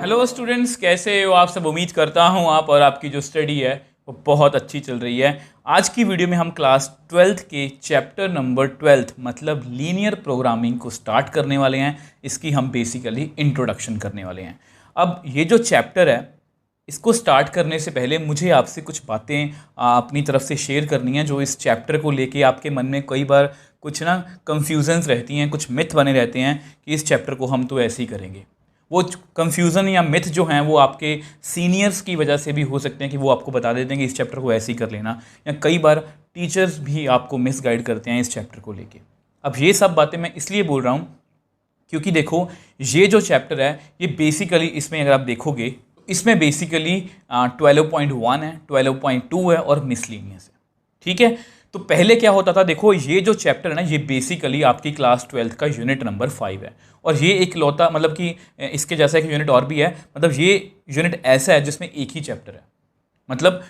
Hello students, कैसे हो आप सब। उम्मीद करता हूँ आप और आपकी जो स्टडी है वो बहुत अच्छी चल रही है। आज की वीडियो में हम क्लास 12th के चैप्टर नंबर 12 मतलब लीनियर प्रोग्रामिंग को स्टार्ट करने वाले हैं। इसकी हम बेसिकली इंट्रोडक्शन करने वाले हैं। अब ये जो चैप्टर है इसको स्टार्ट करने से पहले मुझे आपसे कुछ बातें अपनी तरफ से शेयर करनी है जो इस चैप्टर को लेके आपके मन में कई बार कुछ ना कन्फ्यूजन्स रहती हैं, कुछ मिथ बने रहते हैं कि इस चैप्टर को हम तो ऐसे ही करेंगे। वो कन्फ्यूज़न या मिथ जो हैं वो आपके सीनियर्स की वजह से भी हो सकते हैं कि वो आपको बता देते हैं कि इस चैप्टर को ऐसे ही कर लेना, या कई बार टीचर्स भी आपको मिसगाइड करते हैं इस चैप्टर को लेके। अब ये सब बातें मैं इसलिए बोल रहा हूँ क्योंकि देखो, ये जो चैप्टर है ये बेसिकली इसमें अगर आप देखोगे इसमें बेसिकली 12.1 है, 12.2 है और मिसलेनियस है। ठीक है, तो पहले क्या होता था, देखो ये जो चैप्टर है ना ये बेसिकली आपकी क्लास 12th का यूनिट नंबर 5 है। और ये एक लौता मतलब कि इसके जैसा एक यूनिट और भी है, मतलब ये यूनिट ऐसा है जिसमें एक ही चैप्टर है। मतलब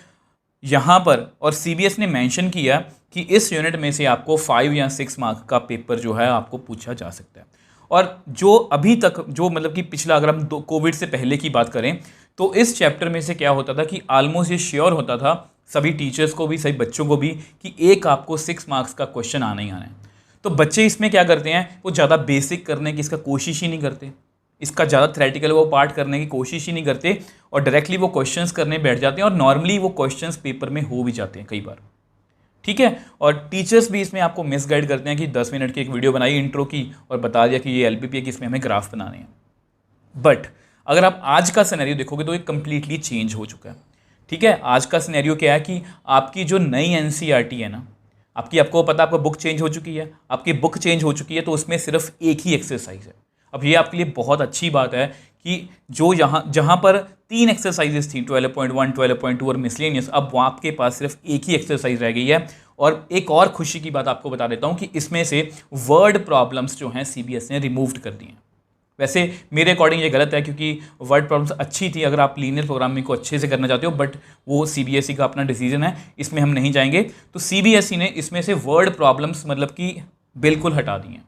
यहाँ पर और CBS ने मेंशन किया कि इस यूनिट में से आपको 5 या 6 मार्क का पेपर जो है आपको पूछा जा सकता है। और जो अभी तक जो मतलब कि पिछला, अगर हम कोविड से पहले की बात करें तो इस चैप्टर में से क्या होता था कि ऑलमोस्ट ये श्योर होता था सभी टीचर्स को भी, सभी बच्चों को भी, कि एक आपको 6 मार्क्स का क्वेश्चन आना ही आना है। तो बच्चे इसमें क्या करते हैं, वो ज़्यादा बेसिक करने की इसका कोशिश ही नहीं करते, इसका ज़्यादा थ्योरेटिकल वो पार्ट करने की कोशिश ही नहीं करते और डायरेक्टली वो क्वेश्चंस करने बैठ जाते हैं। और नॉर्मली वो क्वेश्चंस पेपर में हो भी जाते हैं कई बार। ठीक है, और टीचर्स भी इसमें आपको मिसगाइड करते हैं कि 10 मिनट की एक वीडियो बनाई इंट्रो की और बता दिया कि ये LPP है कि इसमें हमें ग्राफ बनाने हैं। बट अगर आप आज का सिनेरियो देखोगे तो ये कंप्लीटली चेंज हो चुका है। ठीक है, आज का सिनेरियो क्या है कि आपकी जो नई NCERT है ना, आपको पता है आपका बुक चेंज हो चुकी है, आपकी बुक चेंज हो चुकी है, तो उसमें सिर्फ एक ही एक्सरसाइज है। अब ये आपके लिए बहुत अच्छी बात है कि जो जहाँ पर 3 एक्सरसाइजेस थी 12.1, 12.2 और मिसलेनियस, अब वो आपके पास सिर्फ एक ही एक्सरसाइज रह गई है। और एक और खुशी की बात आपको बता देता हूँ कि इसमें से वर्ड प्रॉब्लम्स जो हैं CBS ने रिमूव्ड कर दी हैं। वैसे मेरे अकॉर्डिंग ये गलत है क्योंकि वर्ड प्रॉब्लम्स अच्छी थी अगर आप लीनियर प्रोग्रामिंग को अच्छे से करना चाहते हो, बट वो CBSE का अपना डिसीजन है, इसमें हम नहीं जाएंगे। तो CBSE ने इसमें से वर्ड प्रॉब्लम्स मतलब कि बिल्कुल हटा दी हैं।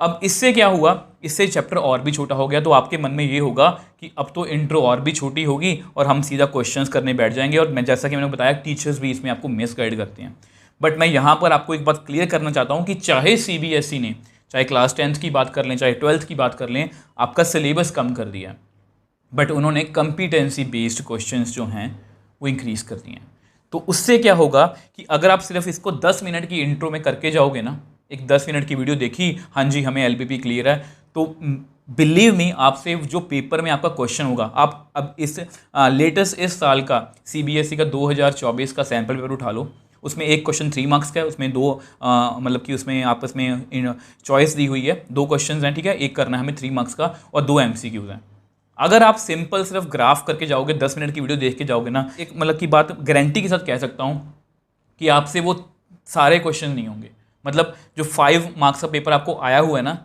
अब इससे क्या हुआ, इससे चैप्टर और भी छोटा हो गया। तो आपके मन में ये होगा कि अब तो इंट्रो और भी छोटी होगी और हम सीधा क्वेश्चंस करने बैठ जाएंगे। और मैं जैसा कि मैंने बताया टीचर्स भी इसमें आपको मिस गाइड करते हैं। बट मैं यहाँ पर आपको एक बात क्लियर करना चाहता हूँ कि चाहे CBSE ने चाहे क्लास 10th की बात कर लें, चाहे 12th की बात कर लें, आपका सिलेबस कम कर दिया, बट उन्होंने कम्पिटेंसी बेस्ड क्वेश्चंस जो हैं वो इंक्रीज़ कर दिए हैं। तो उससे क्या होगा कि अगर आप सिर्फ इसको 10 मिनट की इंट्रो में करके जाओगे ना, एक 10 मिनट की वीडियो देखी, हाँ जी हमें LPP क्लियर है, तो बिलीव मी आपसे जो पेपर में आपका क्वेश्चन होगा, आप अब इस लेटेस्ट इस साल का CBSE का 2024 का सैम्पल पेपर उठा लो, उसमें एक क्वेश्चन 3 मार्क्स का है, उसमें दो मतलब कि उसमें आपस में चॉइस दी हुई है, 2 क्वेश्चन हैं। ठीक है, एक करना है हमें 3 मार्क्स का और 2 MCQs हैं। अगर आप सिंपल सिर्फ ग्राफ करके जाओगे, 10 मिनट की वीडियो देख के जाओगे ना, एक मतलब की बात गारंटी के साथ कह सकता हूँ कि आपसे वो सारे क्वेश्चन नहीं होंगे। मतलब जो 5 मार्क्स का पेपर आपको आया हुआ है ना,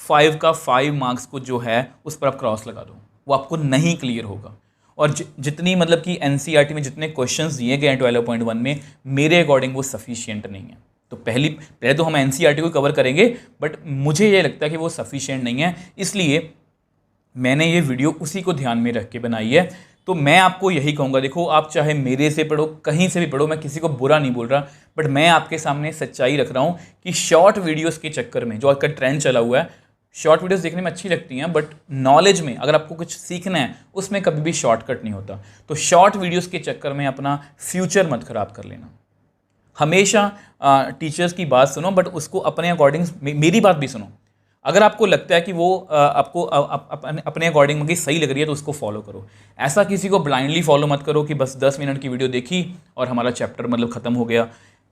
5 का 5 मार्क्स को जो है उस पर आप क्रॉस लगा दो, वो आपको नहीं क्लियर होगा। और जितनी मतलब कि NCERT में जितने क्वेश्चंस दिए गए हैं 12.1 में, मेरे अकॉर्डिंग वो सफिशिएंट नहीं है। तो पहले तो हम NCERT को कवर करेंगे, बट मुझे ये लगता है कि वो सफिशिएंट नहीं है, इसलिए मैंने ये वीडियो उसी को ध्यान में रख के बनाई है। तो मैं आपको यही कहूँगा, देखो आप चाहे मेरे से पढ़ो, कहीं से भी पढ़ो, मैं किसी को बुरा नहीं बोल रहा, बट मैं आपके सामने सच्चाई रख रहा हूँ कि शॉर्ट वीडियोस के चक्कर में जो आज का ट्रेंड चला हुआ है, शॉर्ट वीडियोस देखने में अच्छी लगती हैं, बट नॉलेज में अगर आपको कुछ सीखना है उसमें कभी भी शॉर्टकट नहीं होता। तो शॉर्ट वीडियोस के चक्कर में अपना फ्यूचर मत खराब कर लेना। हमेशा टीचर्स की बात सुनो, बट उसको अपने अकॉर्डिंग, मेरी बात भी सुनो। अगर आपको लगता है कि वो आपको अपने अकॉर्डिंग में सही लग रही है तो उसको फॉलो करो। ऐसा किसी को ब्लाइंडली फॉलो मत करो कि बस 10 मिनट की वीडियो देखी और हमारा चैप्टर मतलब ख़त्म हो गया।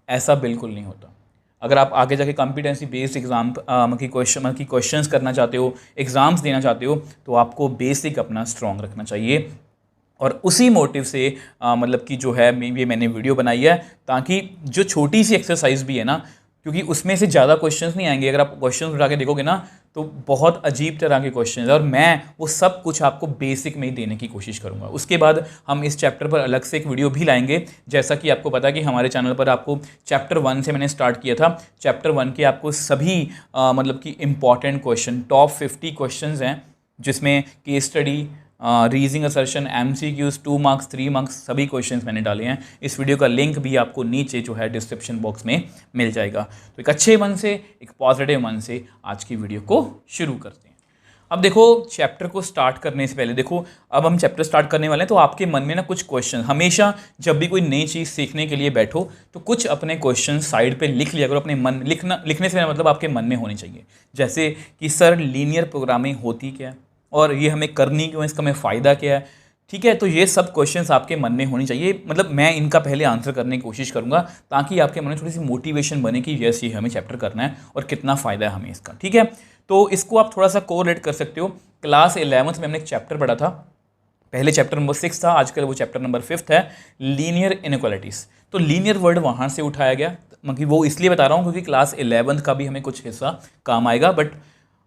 ऐसा बिल्कुल नहीं होता। अगर आप आगे जाके कॉम्पिटेंसी बेस्ड एग्जाम की क्वेश्चंस करना चाहते हो, एग्ज़ाम्स देना चाहते हो, तो आपको बेसिक अपना स्ट्रॉन्ग रखना चाहिए। और उसी मोटिव से मतलब कि जो है ये मैंने वीडियो बनाई है, ताकि जो छोटी सी एक्सरसाइज भी है ना, क्योंकि उसमें से ज़्यादा क्वेश्चंस नहीं आएंगे। अगर आप क्वेश्चंस उठा के देखोगे ना तो बहुत अजीब तरह के क्वेश्चंस है, और मैं वो सब कुछ आपको बेसिक में ही देने की कोशिश करूँगा। उसके बाद हम इस चैप्टर पर अलग से एक वीडियो भी लाएंगे। जैसा कि आपको पता है कि हमारे चैनल पर आपको चैप्टर 1 से मैंने स्टार्ट किया था। चैप्टर 1 के आपको सभी मतलब कि इम्पॉर्टेंट क्वेश्चन, टॉप 50 क्वेश्चन हैं जिसमें case study, reasoning assertion, MCQs, 2 marks, 3 marks सभी क्वेश्चंस मैंने डाले हैं। इस वीडियो का लिंक भी आपको नीचे जो है डिस्क्रिप्शन बॉक्स में मिल जाएगा। तो एक अच्छे मन से, एक पॉजिटिव मन से आज की वीडियो को शुरू करते हैं। अब देखो, चैप्टर को स्टार्ट करने से पहले देखो, अब हम चैप्टर स्टार्ट करने वाले हैं, तो आपके मन में ना कुछ क्वेश्चन, हमेशा जब भी कोई नई चीज़ सीखने के लिए बैठो तो कुछ अपने क्वेश्चन साइड पे लिख लिया करो। अपने मन लिखने से मेरा मतलब आपके मन में होने चाहिए। जैसे कि सर लीनियर प्रोग्रामिंग होती क्या है और ये हमें करनी क्यों है, इसका हमें फ़ायदा क्या है। ठीक है, तो ये सब क्वेश्चंस आपके मन में होनी चाहिए। मतलब मैं इनका पहले आंसर करने की कोशिश करूंगा ताकि आपके मन में थोड़ी सी मोटिवेशन बने कि यस ये हमें चैप्टर करना है और कितना फ़ायदा है हमें इसका। ठीक है, तो इसको आप थोड़ा सा कोरिलेट कर सकते हो। क्लास 11th में हमने एक चैप्टर पढ़ा था, पहले चैप्टर नंबर 6 था, आजकल वो चैप्टर नंबर 5 है, लीनियर इनइक्वालिटीज़। तो लीनियर वर्ड वहाँ से उठाया गया, मतलब वो इसलिए बता रहा हूँ क्योंकि क्लास 11th का भी हमें कुछ हिस्सा काम आएगा। बट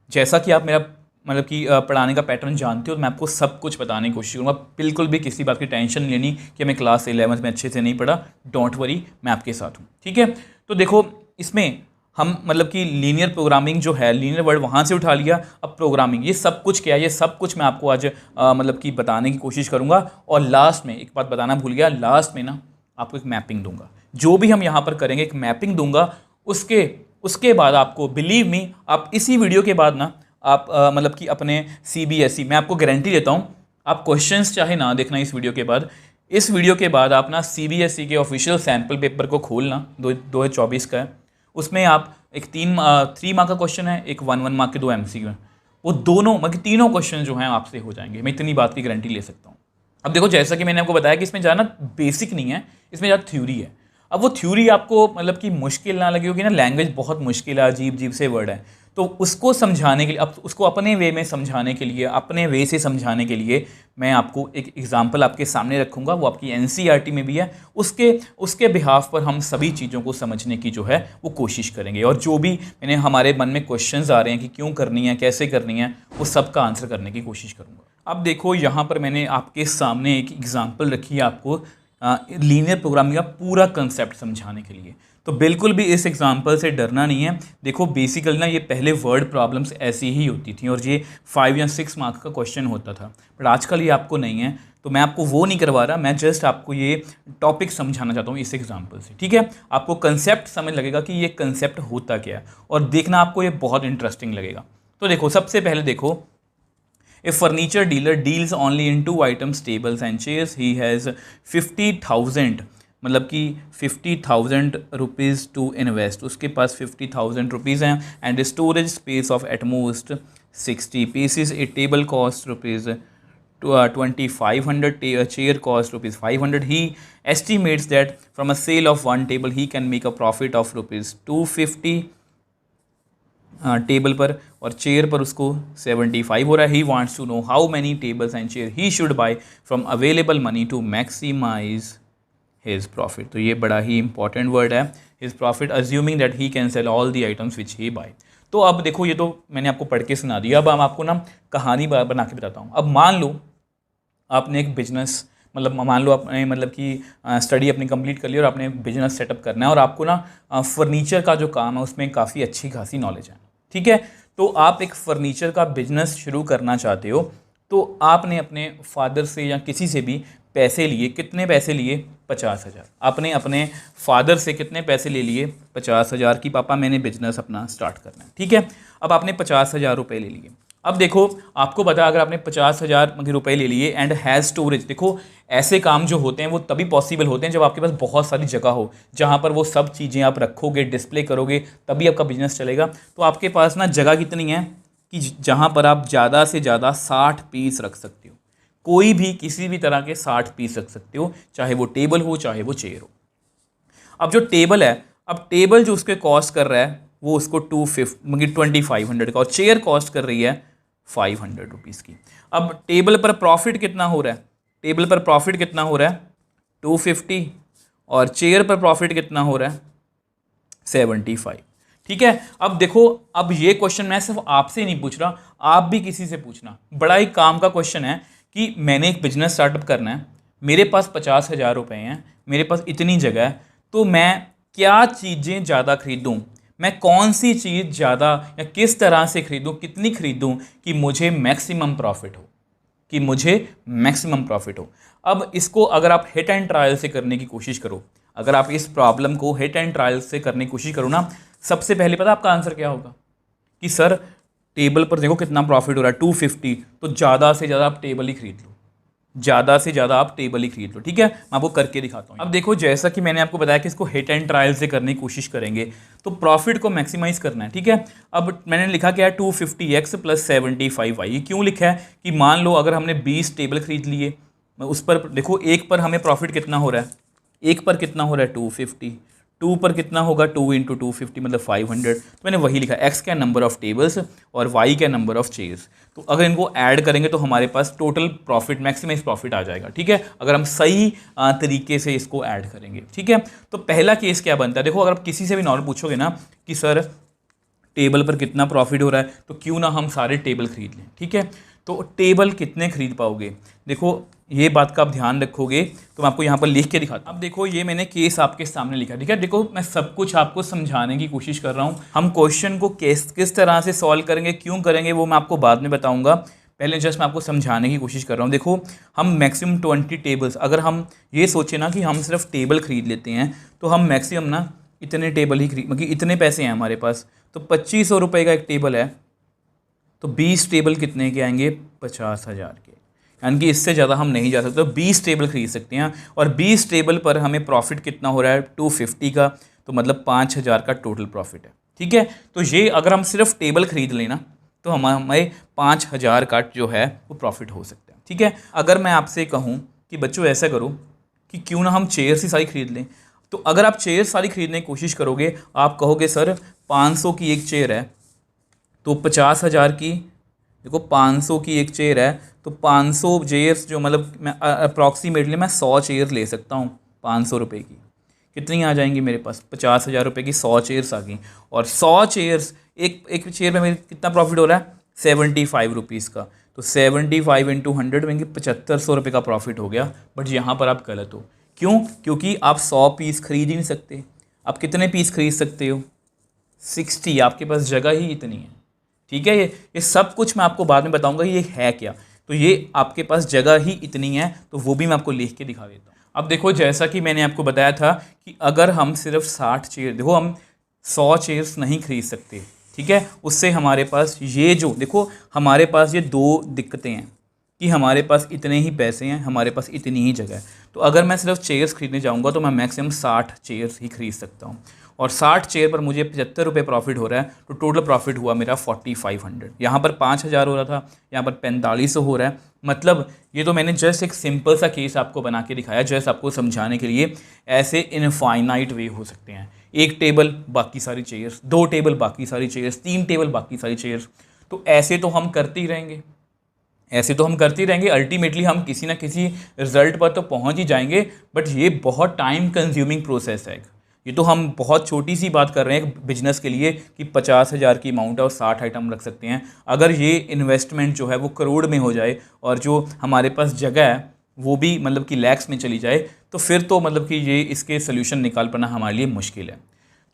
जैसा कि आप मेरा मतलब कि पढ़ाने का पैटर्न जानते हो, तो मैं आपको सब कुछ बताने की कोशिश करूँगा। बिल्कुल भी किसी बात की टेंशन नहीं लेनी कि मैं क्लास 11th में अच्छे से नहीं पढ़ा, डोंट वरी, मैं आपके साथ हूँ। ठीक है, तो देखो इसमें हम मतलब कि लीनियर प्रोग्रामिंग जो है, लीनियर वर्ड वहाँ से उठा लिया, अब प्रोग्रामिंग, ये सब कुछ क्या है, ये सब कुछ मैं आपको आज मतलब कि बताने की कोशिश करूँगा। और लास्ट में एक बात बताना भूल गया, लास्ट में ना आपको एक मैपिंग दूंगा। जो भी हम यहाँ पर करेंगे एक मैपिंग दूंगा, उसके बाद आपको बिलीव मी, आप इसी वीडियो के बाद ना आप मतलब कि अपने CBSE, मैं आपको गारंटी देता हूँ, आप क्वेश्चंस चाहे ना देखना इस वीडियो के बाद, इस वीडियो के बाद आप ना CBSE के ऑफिशियल सैम्पल पेपर को खोलना, 2024 का है। उसमें आप एक 3 मार्क का क्वेश्चन है, एक 1 मार्क के 2 MCQ हैं। वो दोनों मतलब तीनों क्वेश्चन जो हैं आपसे हो जाएंगे, मैं इतनी बात की गारंटी ले सकता हूँ। अब देखो, जैसा कि मैंने आपको बताया कि इसमें ज़्यादा बेसिक नहीं है, इसमें ज़्यादा थ्योरी है। अब वो थ्योरी आपको मतलब कि मुश्किल ना लगी होगी ना, लैंग्वेज बहुत मुश्किल है, अजीब अजीब से वर्ड है, तो उसको समझाने के लिए, अब उसको अपने वे में समझाने के लिए, अपने वे से समझाने के लिए मैं आपको एक एग्जांपल आपके सामने रखूंगा। वो आपकी NCERT में भी है, उसके बिहाफ पर हम सभी चीज़ों को समझने की जो है वो कोशिश करेंगे। और जो भी मैंने हमारे मन में क्वेश्चंस आ रहे हैं कि क्यों करनी है, कैसे करनी है, वो सब का आंसर करने की कोशिश करूँगा। अब देखो, यहाँ पर मैंने आपके सामने एक एग्जाम्पल रखी है आपको लीनियर प्रोग्रामिंग का पूरा कंसेप्ट समझाने के लिए। तो बिल्कुल भी इस एग्जांपल से डरना नहीं है। देखो बेसिकली ना ये पहले वर्ड प्रॉब्लम्स ऐसी ही होती थी और ये 5 या 6 मार्क का क्वेश्चन होता था, बट आजकल ये आपको नहीं है। तो मैं आपको वो नहीं करवा रहा, मैं जस्ट आपको ये टॉपिक समझाना चाहता हूँ इस एग्जांपल से। ठीक है, आपको कंसेप्ट समझ लगेगा कि ये कंसेप्ट होता क्या है और देखना आपको ये बहुत इंटरेस्टिंग लगेगा। तो देखो, सबसे पहले देखो, A furniture dealer deals only in 2 items, tables and chairs. He has 50,000 मतलब कि 50,000 रुपीज़ टू इन्वेस्ट। उसके पास 50,000 रुपीज़ हैं and storage space of at most 60 pieces. A table cost rupees 2,500, chair cost rupees 500. He estimates that from a sale of 1 table he can make a profit of rupees 250 table पर, और chair पर उसको 75 हो रहा है। He wants to know how many tables and chair he should buy from available money to maximise his profit. तो ये बड़ा ही इंपॉर्टेंट वर्ड है, his profit, assuming that he can sell all the items which he buy. तो अब देखो, ये तो मैंने आपको पढ़ के सुना दिया, अब हम आपको ना कहानी बना के बताता हूँ। अब मान लो आपने एक बिजनेस, मतलब मान लो आपने मतलब कि स्टडी अपनी कंप्लीट कर ली और आपने बिजनेस सेटअप करना है और आपको ना फर्नीचर का जो काम है उसमें काफ़ी अच्छी खासी नॉलेज है। ठीक है, तो आप एक फर्नीचर का बिजनेस शुरू करना चाहते हो, तो आपने अपने फादर से या किसी से भी पैसे लिए। कितने पैसे लिए? 50,000। आपने अपने फादर से कितने पैसे ले लिए? 50,000 की पापा मैंने बिजनेस अपना स्टार्ट करना है। ठीक है, अब आपने 50,000 रुपये ले लिए। अब देखो, आपको पता, अगर आपने 50,000 रुपये ले लिए एंड हैज़ स्टोरेज, देखो ऐसे काम जो होते हैं वो तभी पॉसिबल होते हैं जब आपके पास बहुत सारी जगह हो, जहाँ पर वो सब चीज़ें आप रखोगे, डिस्प्ले करोगे, तभी आपका बिजनेस चलेगा। तो आपके पास ना जगह कितनी है कि जहाँ पर आप ज़्यादा से ज़्यादा 60 पीस रख सकते हो। कोई भी किसी भी तरह के 60 पीस रख सकते हो, चाहे वो टेबल हो चाहे वो चेयर हो। अब जो टेबल है, अब टेबल जो उसके कॉस्ट कर रहा है वो उसको 2,500 का, और चेयर कॉस्ट कर रही है 500 रुपीज़ की। अब टेबल पर प्रॉफिट कितना हो रहा है? टेबल पर प्रॉफिट कितना हो रहा है? 250, और चेयर पर प्रॉफिट कितना हो रहा है? 75। ठीक है, अब देखो, अब ये क्वेश्चन मैं सिर्फ आपसे नहीं पूछ रहा, आप भी किसी से पूछना। बड़ा ही काम का क्वेश्चन है कि मैंने एक बिजनेस स्टार्टअप करना है, मेरे पास 50,000 रुपये हैं, मेरे पास इतनी जगह है, तो मैं क्या चीज़ें ज़्यादा खरीदूँ? मैं कौन सी चीज़ ज़्यादा या किस तरह से खरीदूं, कितनी खरीदूं कि मुझे मैक्सिमम प्रॉफिट हो, कि मुझे मैक्सिमम प्रॉफिट हो। अब इसको अगर आप हिट एंड ट्रायल से करने की कोशिश करो, अगर आप इस प्रॉब्लम को हिट एंड ट्रायल से करने की कोशिश करो ना, सबसे पहले पता आपका आंसर क्या होगा कि सर टेबल पर देखो कितना प्रॉफिट हो रहा है 250, तो ज़्यादा से ज़्यादा आप टेबल ही खरीद लो, ज़्यादा से ज़्यादा आप टेबल ही खरीद लो। ठीक है, मैं आपको करके दिखाता हूँ। अब देखो जैसा कि मैंने आपको बताया कि इसको हिट एंड ट्रायल से करने की कोशिश करेंगे तो प्रॉफिट को मैक्सिमाइज करना है। ठीक है, अब मैंने लिखा क्या है 250x + 75y। ये क्यों लिखा है कि मान लो अगर हमने 20 टेबल खरीद लिए, उस पर देखो एक पर हमें प्रॉफिट कितना हो रहा है, एक पर कितना हो रहा है 250, 2 पर कितना होगा 2 × 250 मतलब 500। तो मैंने वही लिखा, x का नंबर ऑफ टेबल्स और y का नंबर ऑफ चेयर्स। तो अगर इनको ऐड करेंगे तो हमारे पास टोटल प्रॉफिट मैक्सिमाइज प्रॉफिट आ जाएगा। ठीक है, अगर हम सही तरीके से इसको ऐड करेंगे। ठीक है, तो पहला केस क्या बनता है, देखो अगर आप किसी से भी नॉर्मल पूछोगे ना कि सर टेबल पर कितना प्रॉफिट हो रहा है, तो क्यों ना हम सारे टेबल खरीद लें। ठीक है, तो टेबल कितने खरीद पाओगे, देखो ये बात का आप ध्यान रखोगे तो मैं आपको यहाँ पर लिख के दिखाता हूँ। अब देखो ये मैंने केस आपके सामने लिखा। ठीक है, देखो मैं सब कुछ आपको समझाने की कोशिश कर रहा हूँ। हम क्वेश्चन को किस तरह से सॉल्व करेंगे, क्यों करेंगे, वो मैं आपको बाद में बताऊँगा। पहले जस्ट मैं आपको समझाने की कोशिश कर रहा हूँ। देखो हम मैक्सिमम 20 टेबल्स, अगर हम ये सोचें ना कि हम सिर्फ टेबल खरीद लेते हैं तो हम मैक्सिमम ना इतने टेबल ही खरीद, मतलब इतने पैसे हैं हमारे पास, तो 2500 रुपये का एक टेबल है, तो 20 टेबल कितने के आएंगे 50,000 के, यानी कि इससे ज़्यादा हम नहीं जा सकते। तो 20 टेबल खरीद सकते हैं और 20 टेबल पर हमें प्रॉफिट कितना हो रहा है 250 का, तो मतलब 5,000 का टोटल प्रॉफिट है। ठीक है, तो ये अगर हम सिर्फ टेबल खरीद लेना तो हमें 5,000 का जो है वो प्रॉफिट हो सकता है। ठीक है, अगर मैं आपसे कहूँ कि बच्चों ऐसा करो कि क्यों ना हम चेयर्स ही सारी खरीद लें, तो अगर आप चेयर सारी खरीदने की कोशिश करोगे, आप कहोगे सर 500 की एक चेयर है तो 50,000 की, देखो 500 की एक चेयर है तो 500 चेयर्स जो मतलब मैं अप्रॉक्सीमेटली मैं 100 चेयर्स ले सकता हूँ 500 रुपये की, कितनी आ जाएंगी मेरे पास 50,000 रुपये की 100 चेयर्स आ गई। और 100 चेयर्स, एक चेयर में मेरे कितना प्रॉफिट हो रहा है 75 रुपीज़ का, तो 75 × 100 में 7500 रुपये का प्रॉफिट हो गया। बट यहाँ पर आप गलत हो, क्यों, क्योंकि आप 100 पीस खरीद ही नहीं सकते। आप कितने पीस खरीद सकते हो 60, आपके पास जगह ही इतनी है। ठीक है, ये सब कुछ मैं आपको बाद में बताऊंगा ये है क्या, तो ये आपके पास जगह ही इतनी है, तो वो भी मैं आपको लिख के दिखा देता हूँ। अब देखो जैसा कि मैंने आपको बताया था कि अगर हम सिर्फ 60 चेयर, देखो हम 100 चेयर्स नहीं खरीद सकते। ठीक है, उससे हमारे पास ये जो देखो हमारे पास ये दो दिक्कतें हैं कि हमारे पास इतने ही पैसे हैं, हमारे पास इतनी ही जगह है। तो अगर मैं सिर्फ चेयर्स खरीदने जाऊँगा तो मैं मैक्सिमम 60 चेयर्स ही खरीद सकता हूँ, और 60 चेयर पर मुझे 75 रुपये प्रॉफिट हो रहा है, तो टोटल प्रॉफिट हुआ मेरा 4500। यहाँ पर 5000 हो रहा था, यहाँ पर 4500 हो रहा है। मतलब ये तो मैंने जस्ट एक सिंपल सा केस आपको बना के दिखाया, जस्ट आपको समझाने के लिए। ऐसे इनफाइनाइट वे हो सकते हैं, एक टेबल बाकी सारी चेयर्स, 2 टेबल बाकी सारी चेयर्स, 3 टेबल बाकी सारी चेयर्स, तो ऐसे तो हम करते ही रहेंगे, ऐसे तो हम करते ही रहेंगे। अल्टीमेटली हम किसी ना किसी रिजल्ट पर तो पहुंच ही जाएंगे, बट ये बहुत टाइम कंज्यूमिंग प्रोसेस है। ये तो हम बहुत छोटी सी बात कर रहे हैं बिजनेस के लिए कि 50,000 की अमाउंट है और 60 आइटम रख सकते हैं। अगर ये इन्वेस्टमेंट जो है वो करोड़ में हो जाए और जो हमारे पास जगह है वो भी मतलब कि लैक्स में चली जाए, तो फिर तो मतलब कि ये इसके सोल्यूशन निकाल पाना हमारे लिए मुश्किल है।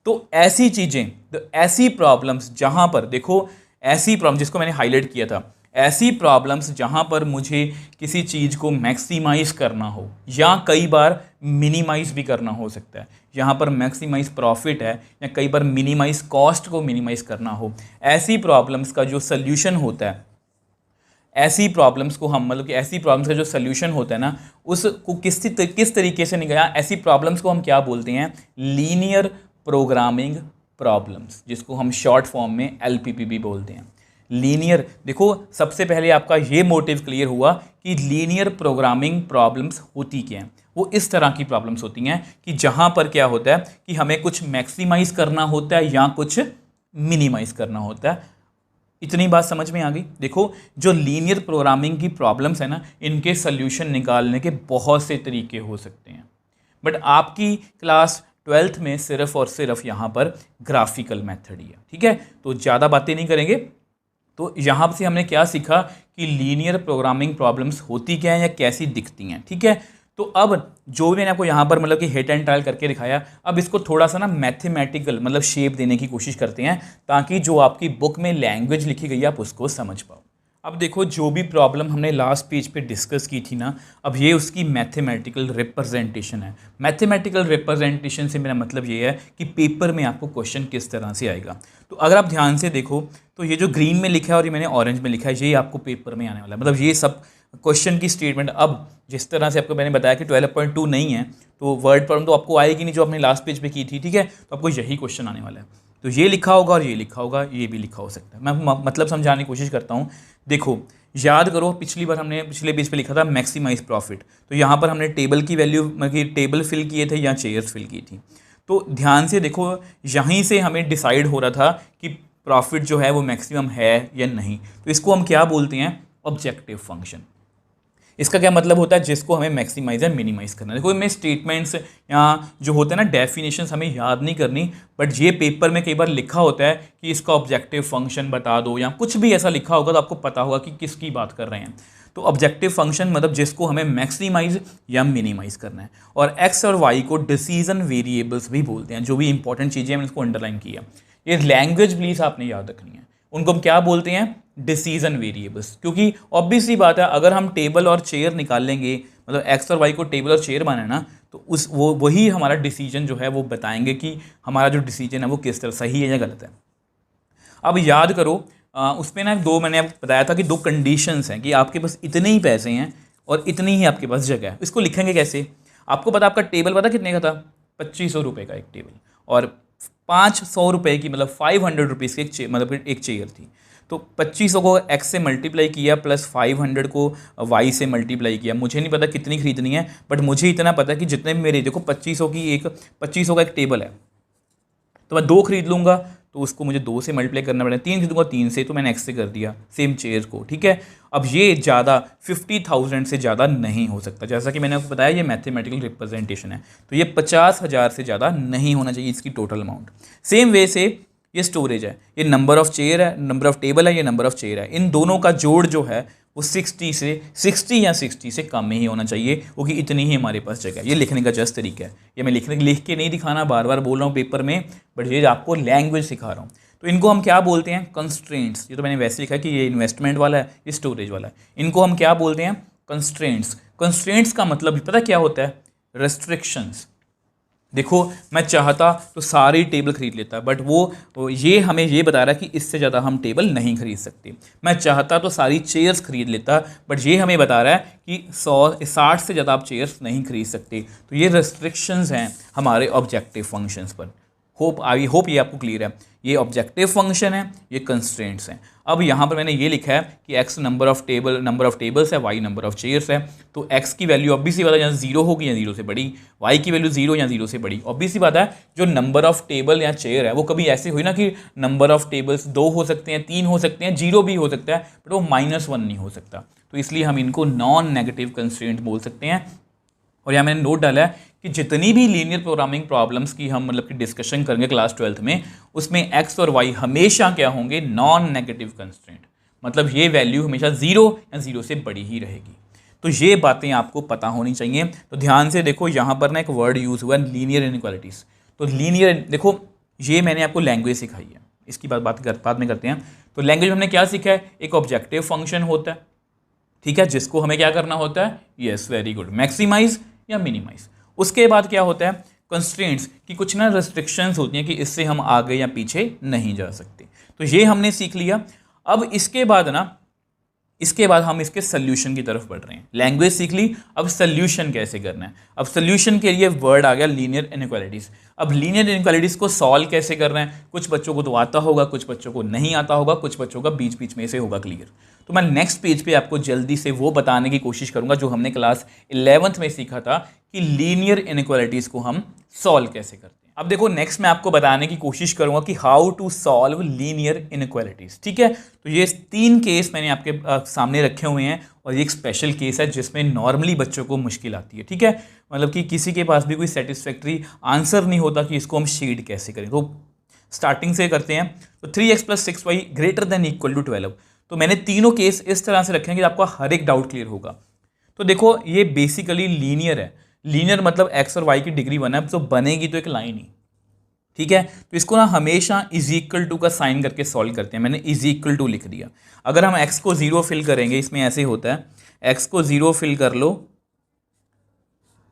तो ऐसी चीज़ें, तो ऐसी प्रॉब्लम्स जहाँ पर देखो, ऐसी प्रॉब्लम जिसको मैंने हाईलाइट किया था, ऐसी प्रॉब्लम्स जहाँ पर मुझे किसी चीज़ को मैक्सिमाइज़ करना हो या कई बार मिनिमाइज़ भी करना हो सकता है, यहाँ पर मैक्सिमाइज़ प्रॉफिट है या कई बार मिनिमाइज़ कॉस्ट को मिनिमाइज़ करना हो, ऐसी प्रॉब्लम्स का जो सल्यूशन होता है, ऐसी प्रॉब्लम्स को हम मतलब कि ऐसी प्रॉब्लम्स का जो सल्यूशन होता है ना, उसको किस तरीके से निकाला, ऐसी प्रॉब्लम्स को हम क्या बोलते हैं, लीनियर प्रोग्रामिंग प्रॉब्लम्स, जिसको हम शॉर्ट फॉर्म में LPP भी बोलते हैं। लीनियर, देखो सबसे पहले आपका ये मोटिव क्लियर हुआ कि लीनियर प्रोग्रामिंग प्रॉब्लम्स होती क्या हैं। वो इस तरह की प्रॉब्लम्स होती हैं कि जहाँ पर क्या होता है कि हमें कुछ मैक्सिमाइज़ करना होता है या कुछ मिनिमाइज़ करना होता है। इतनी बात समझ में आ गई। देखो जो लीनियर प्रोग्रामिंग की प्रॉब्लम्स है ना, इनके सल्यूशन निकालने के बहुत से तरीके हो सकते हैं, बट आपकी क्लास 12th में सिर्फ और सिर्फ यहाँ पर ग्राफिकल मेथड ही है। ठीक है, तो ज़्यादा बातें नहीं करेंगे। तो यहाँ से हमने क्या सीखा कि लीनियर प्रोग्रामिंग प्रॉब्लम्स होती क्या हैं या कैसी दिखती हैं। ठीक है, तो अब जो भी मैंने आपको यहाँ पर मतलब कि हिट एंड ट्रायल करके दिखाया, अब इसको थोड़ा सा ना मैथमेटिकल मतलब शेप देने की कोशिश करते हैं, ताकि जो आपकी बुक में लैंग्वेज लिखी गई है आप उसको समझ पाओ। अब देखो, जो भी प्रॉब्लम हमने लास्ट पेज पे डिस्कस की थी ना, अब ये उसकी मैथमेटिकल रिप्रेजेंटेशन है। मैथमेटिकल रिप्रेजेंटेशन से मेरा मतलब ये है कि पेपर में आपको क्वेश्चन किस तरह से आएगा। तो अगर आप ध्यान से देखो तो ये जो ग्रीन में लिखा है और ये मैंने ऑरेंज में लिखा है, ये आपको पेपर में आने वाला है। मतलब ये सब क्वेश्चन की स्टेटमेंट। अब जिस तरह से आपको मैंने बताया कि 12.2 नहीं है, तो वर्ड प्रॉब्लम तो आपको आएगी नहीं जो आपने लास्ट पेज पे की थी, ठीक है। तो आपको यही क्वेश्चन आने वाला है। तो ये लिखा होगा और ये लिखा होगा, ये भी लिखा हो सकता है। मैं मतलब समझाने की कोशिश करता हूँ। देखो, याद करो, पिछली बार हमने पिछले पेज पे लिखा था मैक्सिमाइज प्रॉफिट। तो यहाँ पर हमने टेबल की वैल्यू मतलब टेबल फिल किए थे या चेयर्स फिल की थी। तो ध्यान से देखो, यहीं से हमें डिसाइड हो रहा था कि प्रॉफिट जो है वो मैक्सिमम है या नहीं। तो इसको हम क्या बोलते हैं? Objective function. इसका क्या मतलब होता है? जिसको हमें मैक्सिमाइज या मिनिमाइज करना है। देखो, इनमें स्टेटमेंट्स या जो होते हैं ना डेफिनेशंस हमें याद नहीं करनी, बट ये पेपर में कई बार लिखा होता है कि इसका ऑब्जेक्टिव फंक्शन बता दो या कुछ भी ऐसा लिखा होगा, तो आपको पता होगा कि किसकी बात कर रहे हैं। तो ऑब्जेक्टिव फंक्शन मतलब जिसको हमें मैक्सिमाइज या मिनिमाइज करना है। और एक्स और वाई को डिसीजन वेरिएबल्स भी बोलते हैं। जो भी इंपॉर्टेंट चीज़ें मैंने इसको अंडरलाइन किया, ये लैंग्वेज प्लीज आपने याद रखनी है। उनको हम क्या बोलते हैं? Decision variables. क्योंकि ऑब्वियसली बात है, अगर हम टेबल और चेयर निकाल लेंगे, मतलब एक्स और वाई को टेबल और चेयर बनाना ना, तो वही हमारा डिसीजन जो है वो बताएंगे कि हमारा जो डिसीजन है वो किस तरह सही है या गलत है। अब याद करो, उसमें ना मैंने आपको बताया था कि दो कंडीशंस हैं कि आपके पास इतने ही पैसे हैं और इतनी ही आपके पास जगह है। इसको लिखेंगे कैसे? आपको पता, आपका टेबल पता कितने का था? 2500 रुपये का एक टेबल, और 500 रुपये की मतलब 500 रुपीज़ की मतलब एक चेयर थी। तो 2500 को एक्स से मल्टीप्लाई किया प्लस 500 को वाई से मल्टीप्लाई किया। मुझे नहीं पता कितनी खरीदनी है, बट मुझे इतना पता है कि जितने मेरे, देखो 2500 का एक टेबल है, तो मैं 2 खरीद लूँगा, तो उसको मुझे 2 से मल्टीप्लाई करना पड़ेगा। 3 खरीदूँगा 3 से, तो मैंने एक्स से कर दिया सेम चेयर को, ठीक है। अब ये ज़्यादा 50,000 से ज़्यादा नहीं हो सकता। जैसा कि मैंने आपको बताया, ये मैथमेटिकल रिप्रेजेंटेशन है, तो ये 50,000 से ज़्यादा नहीं होना चाहिए इसकी टोटल अमाउंट। सेम वे से ये स्टोरेज है, ये नंबर ऑफ चेयर है, नंबर ऑफ टेबल है, ये नंबर ऑफ चेयर है। इन दोनों का जोड़ जो है वो 60 या 60 से कम में ही होना चाहिए, क्योंकि इतनी ही हमारे पास जगह है। ये लिखने का जस्ट तरीका है। ये मैं लिख के नहीं दिखाना, बार बार बोल रहा हूँ पेपर में, बट ये आपको लैंग्वेज सिखा रहा हूँ। तो इनको हम क्या बोलते हैं? कंस्ट्रेंट्स। ये तो मैंने वैसे लिखा है कि ये इन्वेस्टमेंट वाला है, ये स्टोरेज वाला है। इनको हम क्या बोलते हैं? कंस्ट्रेंट्स। कंस्ट्रेंट्स का मतलब पता क्या होता है? रेस्ट्रिक्शंस। देखो, मैं चाहता तो सारी टेबल खरीद लेता, बट वो ये हमें ये बता रहा है कि इससे ज़्यादा हम टेबल नहीं खरीद सकते। मैं चाहता तो सारी चेयर्स खरीद लेता, बट ये हमें बता रहा है कि 60 से ज़्यादा आप चेयर्स नहीं खरीद सकते। तो ये रेस्ट्रिक्शंस हैं हमारे ऑब्जेक्टिव फंक्शंस पर। आई होप ये आपको क्लियर है। ये ऑब्जेक्टिव फंक्शन है, ये कंस्ट्रेंट्स हैं। अब यहाँ पर मैंने ये लिखा है कि x नंबर ऑफ टेबल्स है, y नंबर ऑफ चेयर्स है। तो x की वैल्यू ऑब्वियसली बात है या 0 होगी या 0 से बड़ी, y की वैल्यू 0 या 0 से बड़ी। ऑब्वियसली बात है, जो नंबर ऑफ टेबल या चेयर है वो कभी ऐसे हुई ना कि नंबर ऑफ टेबल्स 2 हो सकते हैं, 3 हो सकते हैं, 0 भी हो सकता है, बट वो -1 नहीं हो सकता। तो इसलिए हम इनको नॉन नेगेटिव कंस्ट्रेंट बोल सकते हैं। और यहाँ मैंने नोट डाला है कि जितनी भी लीनियर प्रोग्रामिंग प्रॉब्लम्स की हम मतलब कि डिस्कशन करेंगे क्लास 12th में, उसमें एक्स और वाई हमेशा क्या होंगे? Non negative constraint. मतलब ये वैल्यू हमेशा 0 या 0 से बड़ी ही रहेगी। तो ये बातें आपको पता होनी चाहिए। तो ध्यान से देखो, यहाँ पर ना एक वर्ड यूज़ हुआ है, लीनियर इनइक्वालिटीज़। तो लीनियर, देखो ये मैंने आपको लैंग्वेज सिखाई है, इसकी बाद में करते हैं। तो लैंग्वेज में हमने क्या सीखा है? एक ऑब्जेक्टिव फंक्शन होता है, ठीक है, जिसको हमें क्या करना होता है? यस, वेरी गुड, मैक्सिमाइज या मिनिमाइज। उसके बाद क्या होता है? कंस्ट्रेंट्स की कुछ ना रेस्ट्रिक्शंस होती हैं कि इससे हम आगे या पीछे नहीं जा सकते। तो ये हमने सीख लिया। अब इसके बाद हम इसके सोल्यूशन की तरफ बढ़ रहे हैं। लैंग्वेज सीख ली, अब सोल्यूशन कैसे करना है। अब सोल्यूशन के लिए वर्ड आ गया लीनियर इनइक्वालिटीज़। अब लीनियर इनइक्वालिटीज़ को सॉल्व कैसे करना है? कुछ बच्चों को तो आता होगा, कुछ बच्चों को नहीं आता होगा, कुछ बच्चों का बीच बीच में से होगा क्लियर। तो मैं नेक्स्ट पेज पे आपको जल्दी से वो बताने की कोशिश करूंगा जो हमने क्लास 11th में सीखा था कि लीनियर इनइक्वालिटीज़ को हम सॉल्व कैसे करते हैं। अब देखो, नेक्स्ट मैं आपको बताने की कोशिश करूंगा कि how to solve linear inequalities, ठीक है। तो ये 3 केस मैंने आपके सामने रखे हुए हैं, और ये एक स्पेशल केस है जिसमें नॉर्मली बच्चों को मुश्किल आती है, ठीक है। मतलब कि किसी के पास भी कोई सेटिस्फैक्ट्री आंसर नहीं होता कि इसको हम शेड कैसे करें। तो स्टार्टिंग से करते हैं। तो 3x + 6y > 12। तो मैंने तीनों केस इस तरह से रखे हैं कि आपका हर एक डाउट क्लियर होगा। तो देखो ये बेसिकली लीनियर है, लीनियर मतलब एक्स और वाई की डिग्री 1 है, तो बनेगी तो एक लाइन ही, ठीक है। तो इसको ना हमेशा इज इक्वल टू का साइन करके सॉल्व करते हैं, मैंने इज इक्वल टू लिख दिया। अगर हम x को 0 फिल करेंगे, इसमें ऐसे होता है, x को 0 फिल कर लो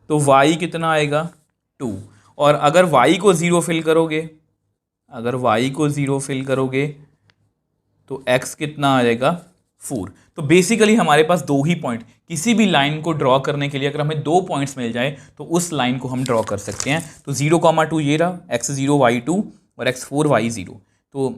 तो y कितना आएगा 2, और अगर y को 0 फिल करोगे, अगर y को 0 फिल करोगे तो x कितना आ जाएगा 4। तो बेसिकली हमारे पास दो ही पॉइंट, किसी भी लाइन को ड्रॉ करने के लिए अगर हमें दो पॉइंट्स मिल जाए तो उस लाइन को हम ड्रॉ कर सकते हैं। तो 0,2 ये रहा, x0 y2 और x4 y0, तो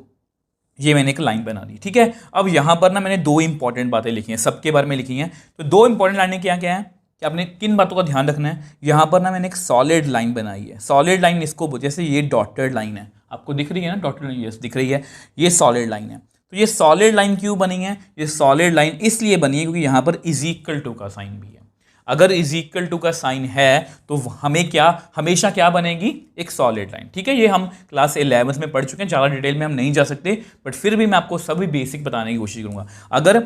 ये मैंने एक लाइन बना दी, ठीक है। अब यहाँ पर ना मैंने दो इंपॉर्टेंट बातें लिखी हैं, सबके बारे में लिखी हैं। तो दो इंपॉर्टेंट लाइनें क्या क्या हैं कि आपने किन बातों का ध्यान रखना है। यहाँ पर ना मैंने एक सॉलिड लाइन बनाई है, सॉलिड लाइन इसको, जैसे ये डॉटेड लाइन है, आपको दिख रही है ना डॉटेड लाइन, यस दिख रही है, ये सॉलिड लाइन है। तो ये सॉलिड लाइन क्यों बनी है, ये सॉलिड लाइन इसलिए बनी है क्योंकि यहाँ पर इज इक्वल टू का साइन भी है। अगर इज इक्वल टू का साइन है तो हमें क्या, हमेशा क्या बनेगी, एक सॉलिड लाइन, ठीक है। ये हम क्लास 11th में पढ़ चुके हैं, ज़्यादा डिटेल में हम नहीं जा सकते, बट फिर भी मैं आपको सभी बेसिक बताने की कोशिश करूंगा। अगर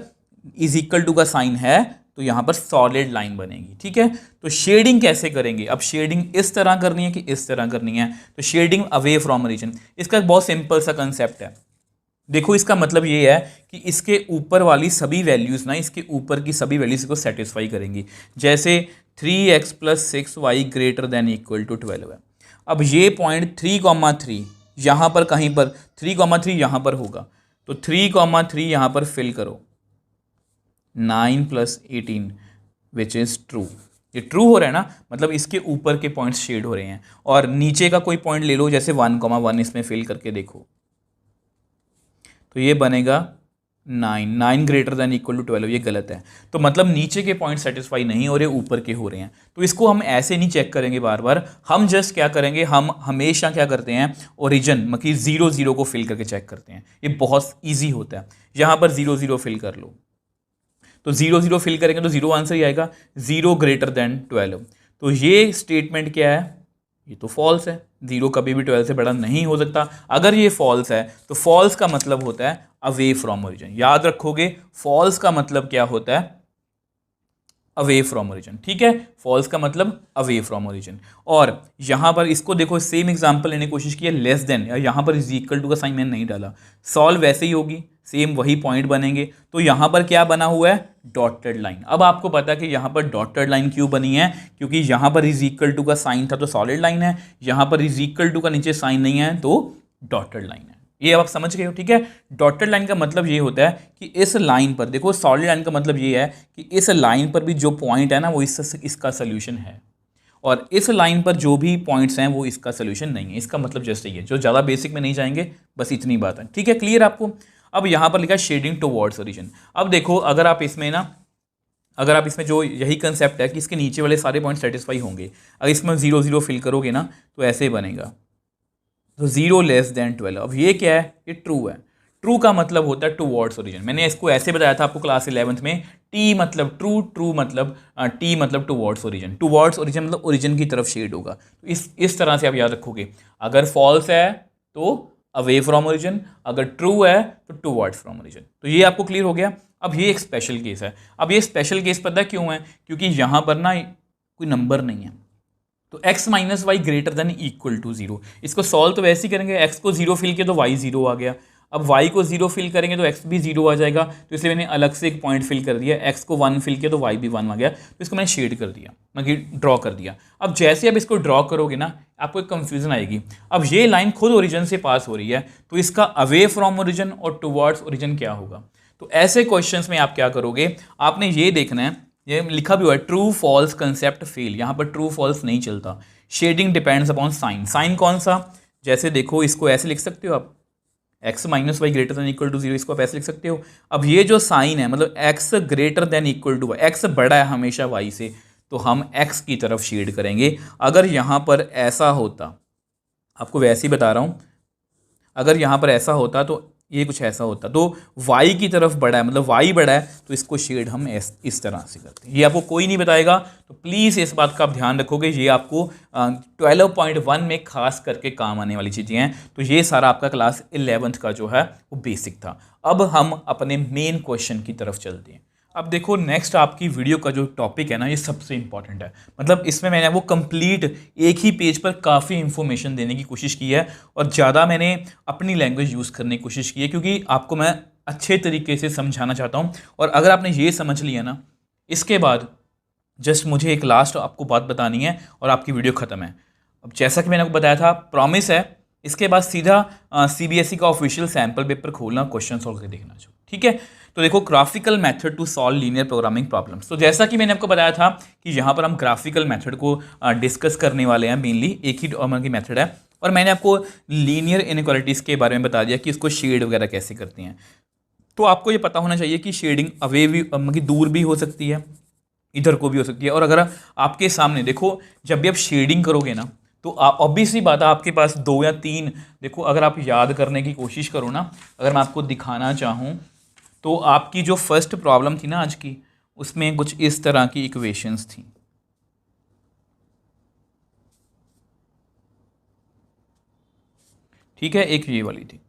इज इक्वल टू का साइन है तो यहाँ पर सॉलिड लाइन बनेगी, ठीक है। तो शेडिंग कैसे करेंगे, अब शेडिंग इस तरह करनी है कि इस तरह करनी है, तो शेडिंग अवे फ्रॉम रीजन, इसका बहुत सिंपल सा कंसेप्ट है। देखो इसका मतलब ये है कि इसके ऊपर वाली सभी वैल्यूज़ ना, इसके ऊपर की सभी वैल्यूज़ को सेटिस्फाई करेंगी। जैसे 3x + 6y > 12 है। अब ये पॉइंट 3,3 यहाँ पर कहीं पर 3,3 यहाँ पर होगा, तो 3,3 यहाँ पर फिल करो, 9 + 18 विच इज़ ट्रू। ये ट्रू हो रहा है ना, मतलब इसके ऊपर के पॉइंट्स शेड हो रहे हैं। और नीचे का कोई पॉइंट ले लो, जैसे 1,1 इसमें फिल करके देखो, तो ये बनेगा 9 > 12, ये गलत है। तो मतलब नीचे के पॉइंट सेटिस्फाई नहीं हो रहे, ऊपर के हो रहे हैं। तो इसको हम ऐसे नहीं चेक करेंगे बार बार, हम जस्ट क्या करेंगे, हम हमेशा क्या करते हैं, ओरिजिन मतलब 0 को फिल करके चेक करते हैं। ये बहुत ईजी होता है। यहाँ पर 0 फिल कर लो, तो 0 फिल करेंगे तो 0 आंसर ही आएगा, 0 > 12। तो ये स्टेटमेंट क्या है, ये तो फॉल्स है, 0 कभी भी 12 से बड़ा नहीं हो सकता। अगर ये फॉल्स है तो फॉल्स का मतलब होता है अवे फ्रॉम ओरिजिन। याद रखोगे, फॉल्स का मतलब क्या होता है, अवे फ्रॉम ओरिजिन, ठीक है। फॉल्स का मतलब अवे फ्रॉम ओरिजिन। और यहाँ पर इसको देखो, सेम एग्जांपल लेने की कोशिश की है, लेस देन, यहाँ पर इज इक्वल टू का साइन मैंने नहीं डाला, सॉल्व वैसे ही होगी, सेम वही पॉइंट बनेंगे। तो यहाँ पर क्या बना हुआ है, डॉटेड लाइन। अब आपको पता है कि यहाँ पर डॉटेड लाइन क्यों बनी है, क्योंकि यहाँ पर इज इक्वल टू का साइन था तो सॉलिड लाइन है, यहाँ पर इज इक्वल टू का नीचे साइन नहीं है तो डॉटेड लाइन है। ये अब आप समझ गए हो, ठीक है। डॉटेड लाइन का मतलब ये होता है कि इस लाइन पर देखो, सॉलिड लाइन का मतलब ये है कि इस लाइन पर भी जो पॉइंट है ना वो इसका सोल्यूशन है, और इस लाइन पर जो भी पॉइंट्स हैं वो इसका सोल्यूशन नहीं है। इसका मतलब जस्ट ये है, जो ज़्यादा बेसिक में नहीं जाएंगे, बस इतनी बात है, ठीक है। क्लियर आपको। अब यहाँ पर लिखा है शेडिंग टुवर्ड्स ओरिजिन। अब देखो, अगर आप इसमें जो यही कंसेप्ट है कि इसके नीचे वाले सारे पॉइंट सेटिस्फाई होंगे, अगर इसमें 0 फिल करोगे ना तो ऐसे बनेगा, तो 0 < 12। अब ये क्या है, ये ट्रू है। ट्रू का मतलब होता है टुवर्ड्स ओरिजिन। मैंने इसको ऐसे बताया था आपको क्लास 11th में, टी मतलब ट्रू, ट्रू मतलब टी मतलब टुवर्ड्स ओरिजिन। टुवर्ड्स ओरिजिन मतलब ओरिजिन की तरफ शेड होगा। तो इस तरह से आप याद रखोगे। अगर फॉल्स है तो अवे फ्रॉम ओरिजिन, अगर ट्रू है तो टुवर्ड्स फ्रॉम ओरिजिन। तो ये आपको क्लियर हो गया। अब ये एक स्पेशल केस है। अब ये स्पेशल केस पता क्यों है, क्योंकि यहाँ पर ना कोई नंबर नहीं है, तो x - y > 0। इसको सॉल्व तो वैसे ही करेंगे, x को 0 फिल किया तो y 0 आ गया। अब y को 0 फिल करेंगे तो x भी 0 आ जाएगा, तो इसलिए मैंने अलग से एक पॉइंट फिल कर दिया। x को 1 फिल किया तो y भी 1 आ गया, तो इसको मैंने शेड कर दिया, मतलब ड्रॉ कर दिया। अब जैसे अब इसको ड्रॉ करोगे ना, आपको एक कंफ्यूजन आएगी। अब ये लाइन खुद ओरिजिन से पास हो रही है, तो इसका अवे फ्रॉम ओरिजिन और टुवर्ड्स ओरिजिन क्या होगा। तो ऐसे क्वेश्चंस में आप क्या करोगे, आपने ये देखना है, ये लिखा भी हुआ है ट्रू फॉल्स कंसेप्ट फेल। यहाँ पर ट्रू फॉल्स नहीं चलता। Shading depends upon sign. Sign कौन सा, जैसे देखो इसको ऐसे लिख सकते हो आप, x - y > 0, इसको आप ऐसे लिख सकते हो। अब ये जो साइन है मतलब x > y, x बड़ा है हमेशा y से, तो हम x की तरफ शेड करेंगे। अगर यहाँ पर ऐसा होता, आपको वैसे ही बता रहा हूँ, अगर यहाँ पर ऐसा होता तो ये कुछ ऐसा होता, तो y की तरफ बड़ा है मतलब y बड़ा है, तो इसको शेड हम इस तरह से करते हैं। ये आपको कोई नहीं बताएगा, तो प्लीज़ इस बात का आप ध्यान रखोगे। ये आपको 12.1 में खास करके काम आने वाली चीज़ें हैं। तो ये सारा आपका क्लास 11th का जो है वो बेसिक था। अब हम अपने मेन क्वेश्चन की तरफ चलते हैं। अब देखो नेक्स्ट आपकी वीडियो का जो टॉपिक है ना, ये सबसे इंपॉर्टेंट है। मतलब इसमें मैंने वो कंप्लीट एक ही पेज पर काफ़ी इंफॉर्मेशन देने की कोशिश की है और ज़्यादा मैंने अपनी लैंग्वेज यूज़ करने की कोशिश की है, क्योंकि आपको मैं अच्छे तरीके से समझाना चाहता हूँ। और अगर आपने ये समझ लिया ना, इसके बाद जस्ट मुझे एक लास्ट आपको बात बतानी है और आपकी वीडियो ख़त्म है। अब जैसा कि मैंने आपको बताया था, प्रॉमिस है, इसके बाद सीधा सीबीएसई का ऑफिशियल सैम्पल पेपर खोलना, क्वेश्चन सॉल्व करके देखना चाहिए। ठीक है, तो देखो graphical method to solve linear programming problems. तो जैसा कि मैंने आपको बताया था कि यहाँ पर हम ग्राफिकल मेथड को डिस्कस करने वाले हैं, मेनली एक ही की मेथड है। और मैंने आपको लीनियर इनइक्वालिटीज़ के बारे में बता दिया कि इसको शेड वगैरह कैसे करते हैं। तो आपको ये पता होना चाहिए कि शेडिंग अवे भी मतलब दूर भी हो सकती है, इधर को भी हो सकती है। और अगर आपके सामने देखो, जब भी आप शेडिंग करोगे ना, तो आप ऑब्वियसली बात है आपके पास 2 या 3, देखो अगर आप याद करने की कोशिश करो ना, अगर मैं आपको दिखाना चाहूँ तो आपकी जो फर्स्ट प्रॉब्लम थी ना आज की, उसमें कुछ इस तरह की इक्वेशंस थी। ठीक है, एक ये वाली थी।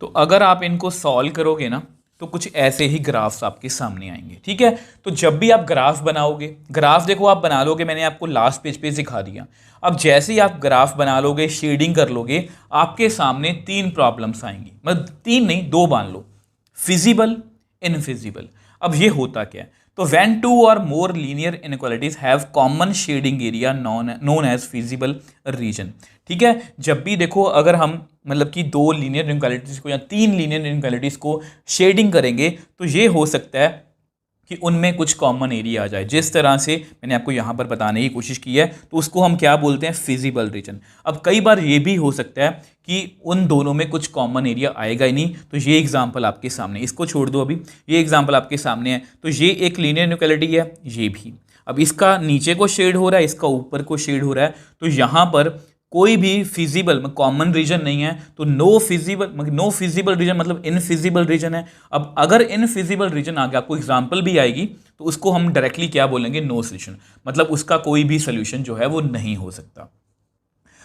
तो अगर आप इनको सॉल्व करोगे ना, तो कुछ ऐसे ही ग्राफ्स आपके सामने आएंगे। ठीक है, तो जब भी आप ग्राफ बनाओगे, ग्राफ देखो आप बना लोगे, मैंने आपको लास्ट पेज पे सिखा दिया। अब जैसे ही आप ग्राफ बना लोगे, शेडिंग कर लोगे, आपके सामने 3 प्रॉब्लम्स आएंगी। मतलब 3 नहीं, 2 मान लो, फिजिबल, इनफिजिबल। अब ये होता क्या है? तो व्हेन 2 और more linear inequalities have common shading area known as feasible region. ठीक है, जब भी देखो अगर हम मतलब कि 2 लीनियर इनइक्वालिटीज को या 3 लीनियर इनइक्वालिटीज को शेडिंग करेंगे, तो ये हो सकता है कि उनमें कुछ कॉमन एरिया आ जाए। जिस तरह से मैंने आपको यहाँ पर बताने की कोशिश की है, तो उसको हम क्या बोलते हैं? Feasible region. अब कई बार ये भी हो सकता है कि उन दोनों में कुछ कॉमन एरिया आएगा ही नहीं। तो ये एग्जांपल आपके सामने, इसको छोड़ दो अभी, ये एग्जांपल आपके सामने है। तो ये एक लीनियर इनइक्वालिटी है, ये भी। अब इसका नीचे को शेड हो रहा है, इसका ऊपर को शेड हो रहा है, तो यहाँ पर कोई भी फिजिबल कॉमन रीजन नहीं है। तो नो फिजिबल रीजन मतलब इनफिजिबल रीजन है। अब अगर इनफिजिबल रीजन आ गया, आपको एग्जांपल भी आएगी, तो उसको हम डायरेक्टली क्या बोलेंगे? No solution. मतलब उसका कोई भी सोल्यूशन जो है वो नहीं हो सकता।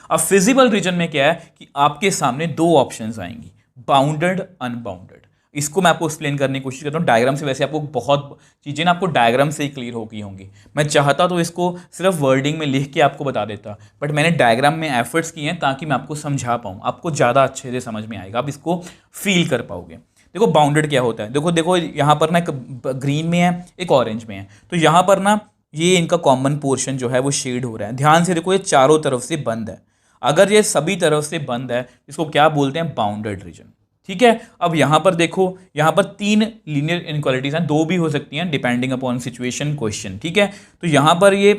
अब फिजिबल रीजन में क्या है कि आपके सामने 2 ऑप्शंस आएंगी, बाउंडेड, अनबाउंडेड। इसको मैं आपको एक्सप्लेन करने की कोशिश करता हूँ डायग्राम से। वैसे आपको बहुत चीज़ें ना आपको डायग्राम से ही क्लियर हो गई होंगी। मैं चाहता तो इसको सिर्फ वर्डिंग में लिख के आपको बता देता, बट मैंने डायग्राम में एफर्ट्स किए हैं ताकि मैं आपको समझा पाऊँ, आपको ज़्यादा अच्छे से समझ में आएगा, आप इसको फील कर पाओगे। देखो बाउंडेड क्या होता है, देखो देखो यहाँ पर ना एक ग्रीन में है, एक ऑरेंज में है। तो यहाँ पर ना ये इनका कॉमन पोर्शन जो है वो शेड हो रहा है। ध्यान से देखो, ये चारों तरफ से बंद है। अगर ये सभी तरफ से बंद है, इसको क्या बोलते हैं? Bounded reason. ठीक है, अब यहां पर देखो, यहां पर 3 लीनियर इनइक्वालिटीज हैं, 2 भी हो सकती हैं डिपेंडिंग अपॉन सिचुएशन, क्वेश्चन। ठीक है, तो यहां पर ये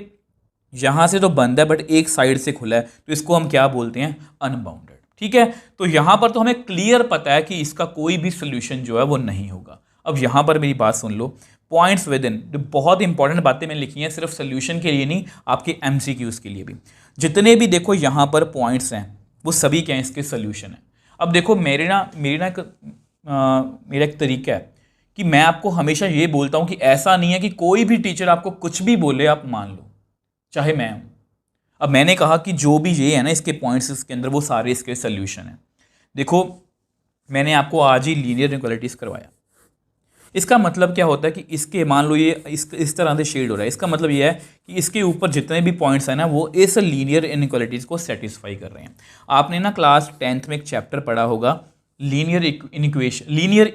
यहां से तो बंद है, बट एक साइड से खुला है, तो इसको हम क्या बोलते हैं? अनबाउंडेड। ठीक है, तो यहां पर तो हमें क्लियर पता है कि इसका कोई भी सोल्यूशन जो है वो नहीं होगा। अब यहां पर मेरी बात सुन लो, पॉइंट्स विद इन, जो बहुत इंपॉर्टेंट बातें मैंने लिखी हैं, सिर्फ सोल्यूशन के लिए नहीं, आपके एमसीक्यूज के लिए भी। जितने भी देखो यहाँ पर पॉइंट्स हैं, वो सभी क्या हैं? इसके सोल्यूशन है। अब देखो मेरा एक तरीका है कि मैं आपको हमेशा ये बोलता हूँ कि ऐसा नहीं है कि कोई भी टीचर आपको कुछ भी बोले आप मान लो, चाहे मैं हूँ। अब मैंने कहा कि जो भी ये है ना इसके पॉइंट्स इसके अंदर, वो सारे इसके सोल्यूशन हैं। देखो मैंने आपको आज ही लीनियर इनइक्वालिटीज करवाया। इसका मतलब क्या होता है कि इसके मान लो ये इस तरह से शेड हो रहा है, इसका मतलब ये है कि इसके ऊपर जितने भी पॉइंट्स हैं ना, वो इस लीनियर इनइक्वालिटीज़ को सेटिस्फाई कर रहे हैं। आपने ना क्लास 10th में एक चैप्टर पढ़ा होगा, लीनियर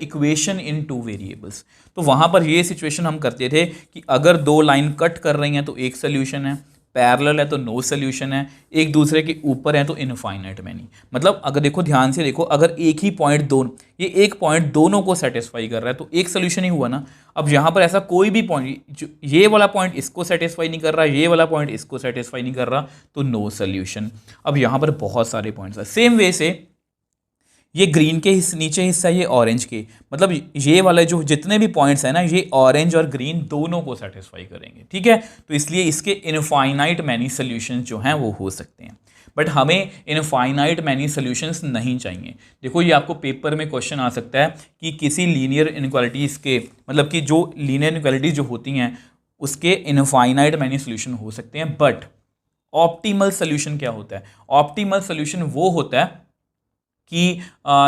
इक्वेशन इन 2 वेरिएबल्स। तो वहाँ पर ये सिचुएशन हम करते थे कि अगर 2 लाइन कट कर रही हैं तो एक सोल्यूशन है, पैरेलल है तो नो सोल्यूशन है, एक दूसरे के ऊपर है तो इनफाइनाइट मैनी। मतलब अगर देखो ध्यान से देखो, अगर एक ही पॉइंट दोनों, ये एक पॉइंट दोनों को सेटिस्फाई कर रहा है तो एक सोल्यूशन ही हुआ ना। अब यहाँ पर ऐसा कोई भी पॉइंट, ये वाला पॉइंट इसको सेटिस्फाई नहीं कर रहा, ये वाला पॉइंट इसको सेटिस्फाई नहीं कर रहा, तो नो सोल्यूशन। अब यहाँ पर बहुत सारे पॉइंट्स हैं। सेम वे से ये ग्रीन के नीचे हिस्सा, ये ऑरेंज के, मतलब ये वाले जो जितने भी पॉइंट्स हैं ना, ये ऑरेंज और ग्रीन दोनों को सेटिस्फाई करेंगे। ठीक है, तो इसलिए इसके इनफाइनाइट मैनी सोल्यूशंस जो हैं वो हो सकते हैं, बट हमें इनफाइनाइट मैनी सोल्यूशंस नहीं चाहिए। देखो ये आपको पेपर में क्वेश्चन आ सकता है कि किसी लीनियर इनइक्वालिटीज के, मतलब कि जो लीनियर इनइक्वालिटीज जो होती हैं उसके इनफाइनाइट मैनी सोल्यूशन हो सकते हैं, बट ऑप्टिमल सोल्यूशन क्या होता है? ऑप्टिमल सोल्यूशन वो होता है कि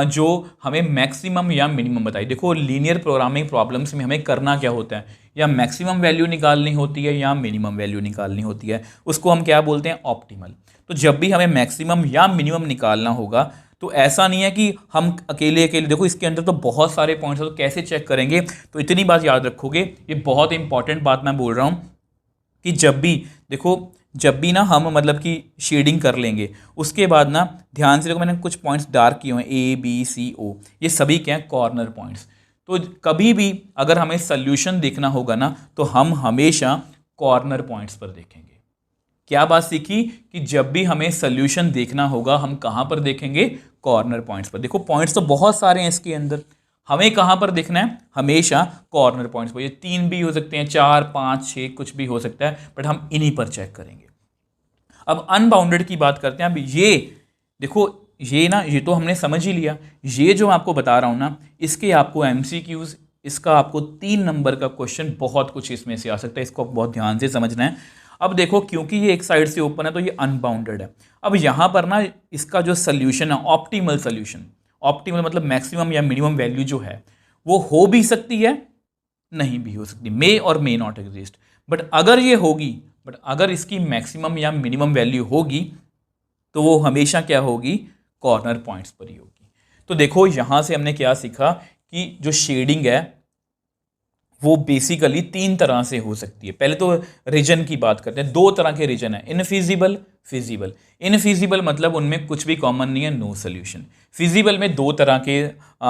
जो हमें मैक्सिमम या मिनिमम बताइए। देखो लीनियर प्रोग्रामिंग प्रॉब्लम्स में हमें करना क्या होता है, या मैक्सिमम वैल्यू निकालनी होती है या मिनिमम वैल्यू निकालनी होती है, उसको हम क्या बोलते हैं, ऑप्टिमल। तो जब भी हमें मैक्सिमम या मिनिमम निकालना होगा तो ऐसा नहीं है कि हम अकेले अकेले, देखो इसके अंदर तो बहुत सारे पॉइंट्स हैं, तो कैसे चेक करेंगे। तो इतनी बात याद रखोगे, ये बहुत इंपॉर्टेंट बात मैं बोल रहा हूँ कि जब भी देखो, जब भी ना हम मतलब कि शेडिंग कर लेंगे, उसके बाद ना ध्यान से देखो, मैंने कुछ पॉइंट्स डार्क किए हुए हैं, ए बी सी ओ, ये सभी क्या हैं, कॉर्नर पॉइंट्स। तो कभी भी अगर हमें सोल्यूशन देखना होगा ना, तो हम हमेशा कॉर्नर पॉइंट्स पर देखेंगे। क्या बात सीखी कि जब भी हमें सोल्यूशन देखना होगा हम कहाँ पर देखेंगे, कॉर्नर पॉइंट्स पर। देखो पॉइंट्स तो बहुत सारे हैं इसके अंदर, हमें कहाँ पर देखना है, हमेशा कॉर्नर पॉइंट्स पर। ये 3 भी हो सकते हैं, 4 5 6 कुछ भी हो सकता है, बट हम इन्हीं पर चेक करेंगे। अब अनबाउंडेड की बात करते हैं। अब ये देखो, ये ना, ये तो हमने समझ ही लिया। ये जो आपको बता रहा हूँ ना, इसके आपको MCQs, इसका आपको 3 नंबर का क्वेश्चन, बहुत कुछ इसमें से आ सकता है, इसको बहुत ध्यान से समझना है। अब देखो, क्योंकि ये एक साइड से ओपन है तो ये अनबाउंडेड है। अब यहाँ पर ना इसका जो सोल्यूशन है, ऑप्टिमल सोल्यूशन, ऑप्टिमल मतलब मैक्सिमम या मिनिमम वैल्यू जो है वो हो भी सकती है, नहीं भी हो सकती, मे और मे नॉट एग्जिस्ट। बट अगर ये होगी, बट अगर इसकी मैक्सिमम या मिनिमम वैल्यू होगी तो वो हमेशा क्या होगी, कॉर्नर पॉइंट्स पर ही होगी। तो देखो यहाँ से हमने क्या सीखा कि जो शेडिंग है वो बेसिकली 3 तरह से हो सकती है। पहले तो रीजन की बात करते हैं। 2 तरह के रीजन है, इनफिजिबल, फिजिबल। इनफिजिबल मतलब उनमें कुछ भी कॉमन नहीं है, नो सोल्यूशन। फिजिबल में 2 तरह के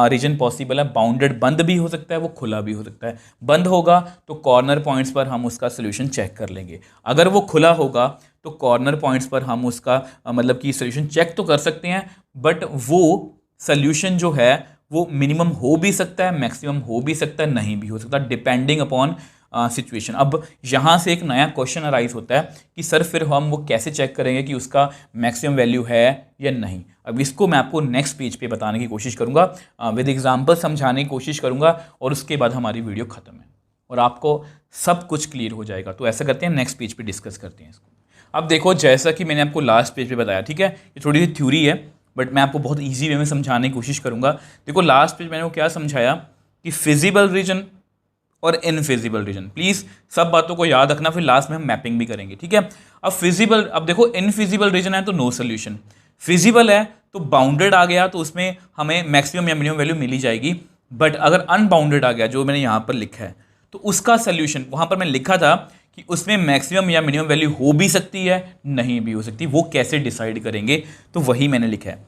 रीजन पॉसिबल है, बाउंडेड, बंद भी हो सकता है, वो खुला भी हो सकता है। बंद होगा तो कॉर्नर पॉइंट्स पर हम उसका सोल्यूशन चेक कर लेंगे। अगर वो खुला होगा तो कॉर्नर पॉइंट्स पर हम उसका मतलब कि सोल्यूशन चेक तो कर सकते हैं, बट वो सोल्यूशन जो है वो मिनिमम हो भी सकता है, मैक्सिमम हो भी सकता है, नहीं भी हो सकता, डिपेंडिंग अपॉन सिचुएशन। अब यहाँ से एक नया क्वेश्चन अराइज होता है कि सर फिर हम वो कैसे चेक करेंगे कि उसका मैक्सिमम वैल्यू है या नहीं। अब इसको मैं आपको नेक्स्ट पेज पे बताने की कोशिश करूँगा, विद एग्जाम्पल समझाने की कोशिश करूँगा, और उसके बाद हमारी वीडियो ख़त्म है और आपको सब कुछ क्लियर हो जाएगा। तो ऐसा करते हैं, नेक्स्ट पेज पे डिस्कस करते हैं इसको। अब देखो, जैसा कि मैंने आपको लास्ट पेज पे बताया, ठीक है, ये थोड़ी सी थ्योरी है बट मैं आपको बहुत इजी वे में समझाने की कोशिश करूंगा। देखो लास्ट पेज मैंने वो क्या समझाया कि फिजिबल रीजन और इनफिजिबल रीजन। प्लीज़ सब बातों को याद रखना, फिर लास्ट में हम मैपिंग भी करेंगे, ठीक है। अब फिजिबल, अब देखो इनफिजिबल रीजन है तो नो सोल्यूशन, फिजिबल है तो बाउंडेड आ गया तो उसमें हमें मैक्सिमम या मिनिमम वैल्यू मिल ही जाएगी। बट अगर अनबाउंडेड आ गया, जो मैंने यहाँ पर लिखा है, तो उसका सोल्यूशन, वहाँ पर मैंने लिखा था कि उसमें मैक्सिमम या मिनिमम वैल्यू हो भी सकती है, नहीं भी हो सकती, वो कैसे डिसाइड करेंगे, तो वही मैंने लिखा है।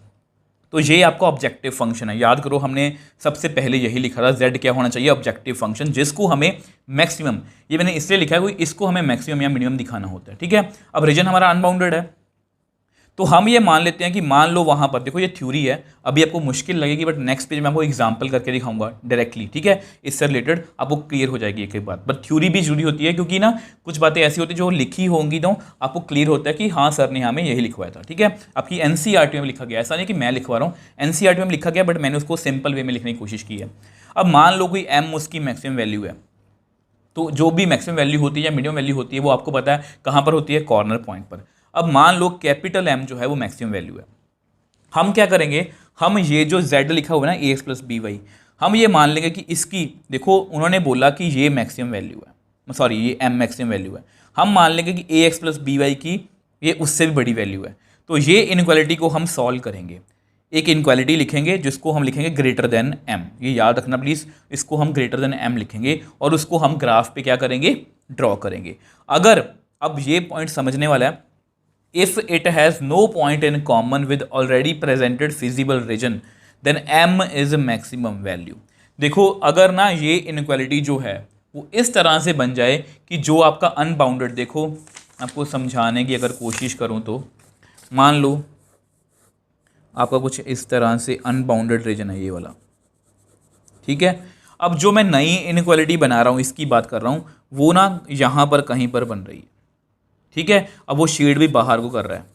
तो ये आपका ऑब्जेक्टिव फंक्शन है, याद करो हमने सबसे पहले यही लिखा था, z क्या होना चाहिए, ऑब्जेक्टिव फंक्शन, जिसको हमें मैक्सिमम, ये मैंने इसलिए लिखा है क्योंकि इसको हमें मैक्सिमम या मिनिमम दिखाना होता है, ठीक है। अब रीजन हमारा अनबाउंडेड है, तो हम ये मान लेते हैं कि मान लो वहाँ पर, देखो ये थ्योरी है, अभी आपको मुश्किल लगेगी बट नेक्स्ट पेज में आपको एग्जांपल करके दिखाऊंगा डायरेक्टली, ठीक है, इससे रिलेटेड आपको क्लियर हो जाएगी एक एक बात। बट थ्योरी भी जरूरी होती है क्योंकि ना कुछ बातें ऐसी होती है जो लिखी होंगी तो आपको क्लियर होता है कि हाँ सर ने हमें यही लिखवाया था, ठीक है। आपकी NCERT में लिखा गया, ऐसा नहीं कि मैं लिखवा रहा हूँ, NCERT में लिखा गया, बट मैंने उसको सिंपल वे में लिखने की कोशिश की है। अब मान लो कोई m उसकी मैक्सिमम वैल्यू है, तो जो भी मैक्सिमम वैल्यू होती है या मिनिमम वैल्यू होती है वो आपको पता है कहाँ पर होती है, कॉर्नर पॉइंट पर। अब मान लो कैपिटल M जो है वो मैक्सिमम वैल्यू है, हम क्या करेंगे, हम ये जो z लिखा हुआ है ना ax + by, हम ये मान लेंगे कि इसकी, देखो उन्होंने बोला कि ये मैक्सिमम वैल्यू है, सॉरी ये m मैक्सिमम वैल्यू है, हम मान लेंगे कि ax + by की ये उससे भी बड़ी वैल्यू है। तो ये इनक्वालिटी को हम सॉल्व करेंगे, एक इनक्वालिटी लिखेंगे जिसको हम लिखेंगे ग्रेटर देन m, ये याद रखना प्लीज़, इसको हम ग्रेटर देन m लिखेंगे और उसको हम ग्राफ पे क्या करेंगे, ड्रॉ करेंगे। अगर, अब ये पॉइंट समझने वाला है, if it has no point in common with already presented feasible region then m is maximum value। देखो अगर ना ये इनक्वालिटी जो है वो इस तरह से बन जाए कि जो आपका अनबाउंडेड, देखो आपको समझाने की अगर कोशिश करूं तो मान लो आपका कुछ इस तरह से अनबाउंडेड रीजन है ये वाला, ठीक है। अब जो मैं नई इनक्वालिटी बना रहा हूँ, इसकी बात कर रहा हूँ, वो ना यहाँ पर कहीं पर बन रही है, ठीक है। अब वो शेड भी बाहर को कर रहा है।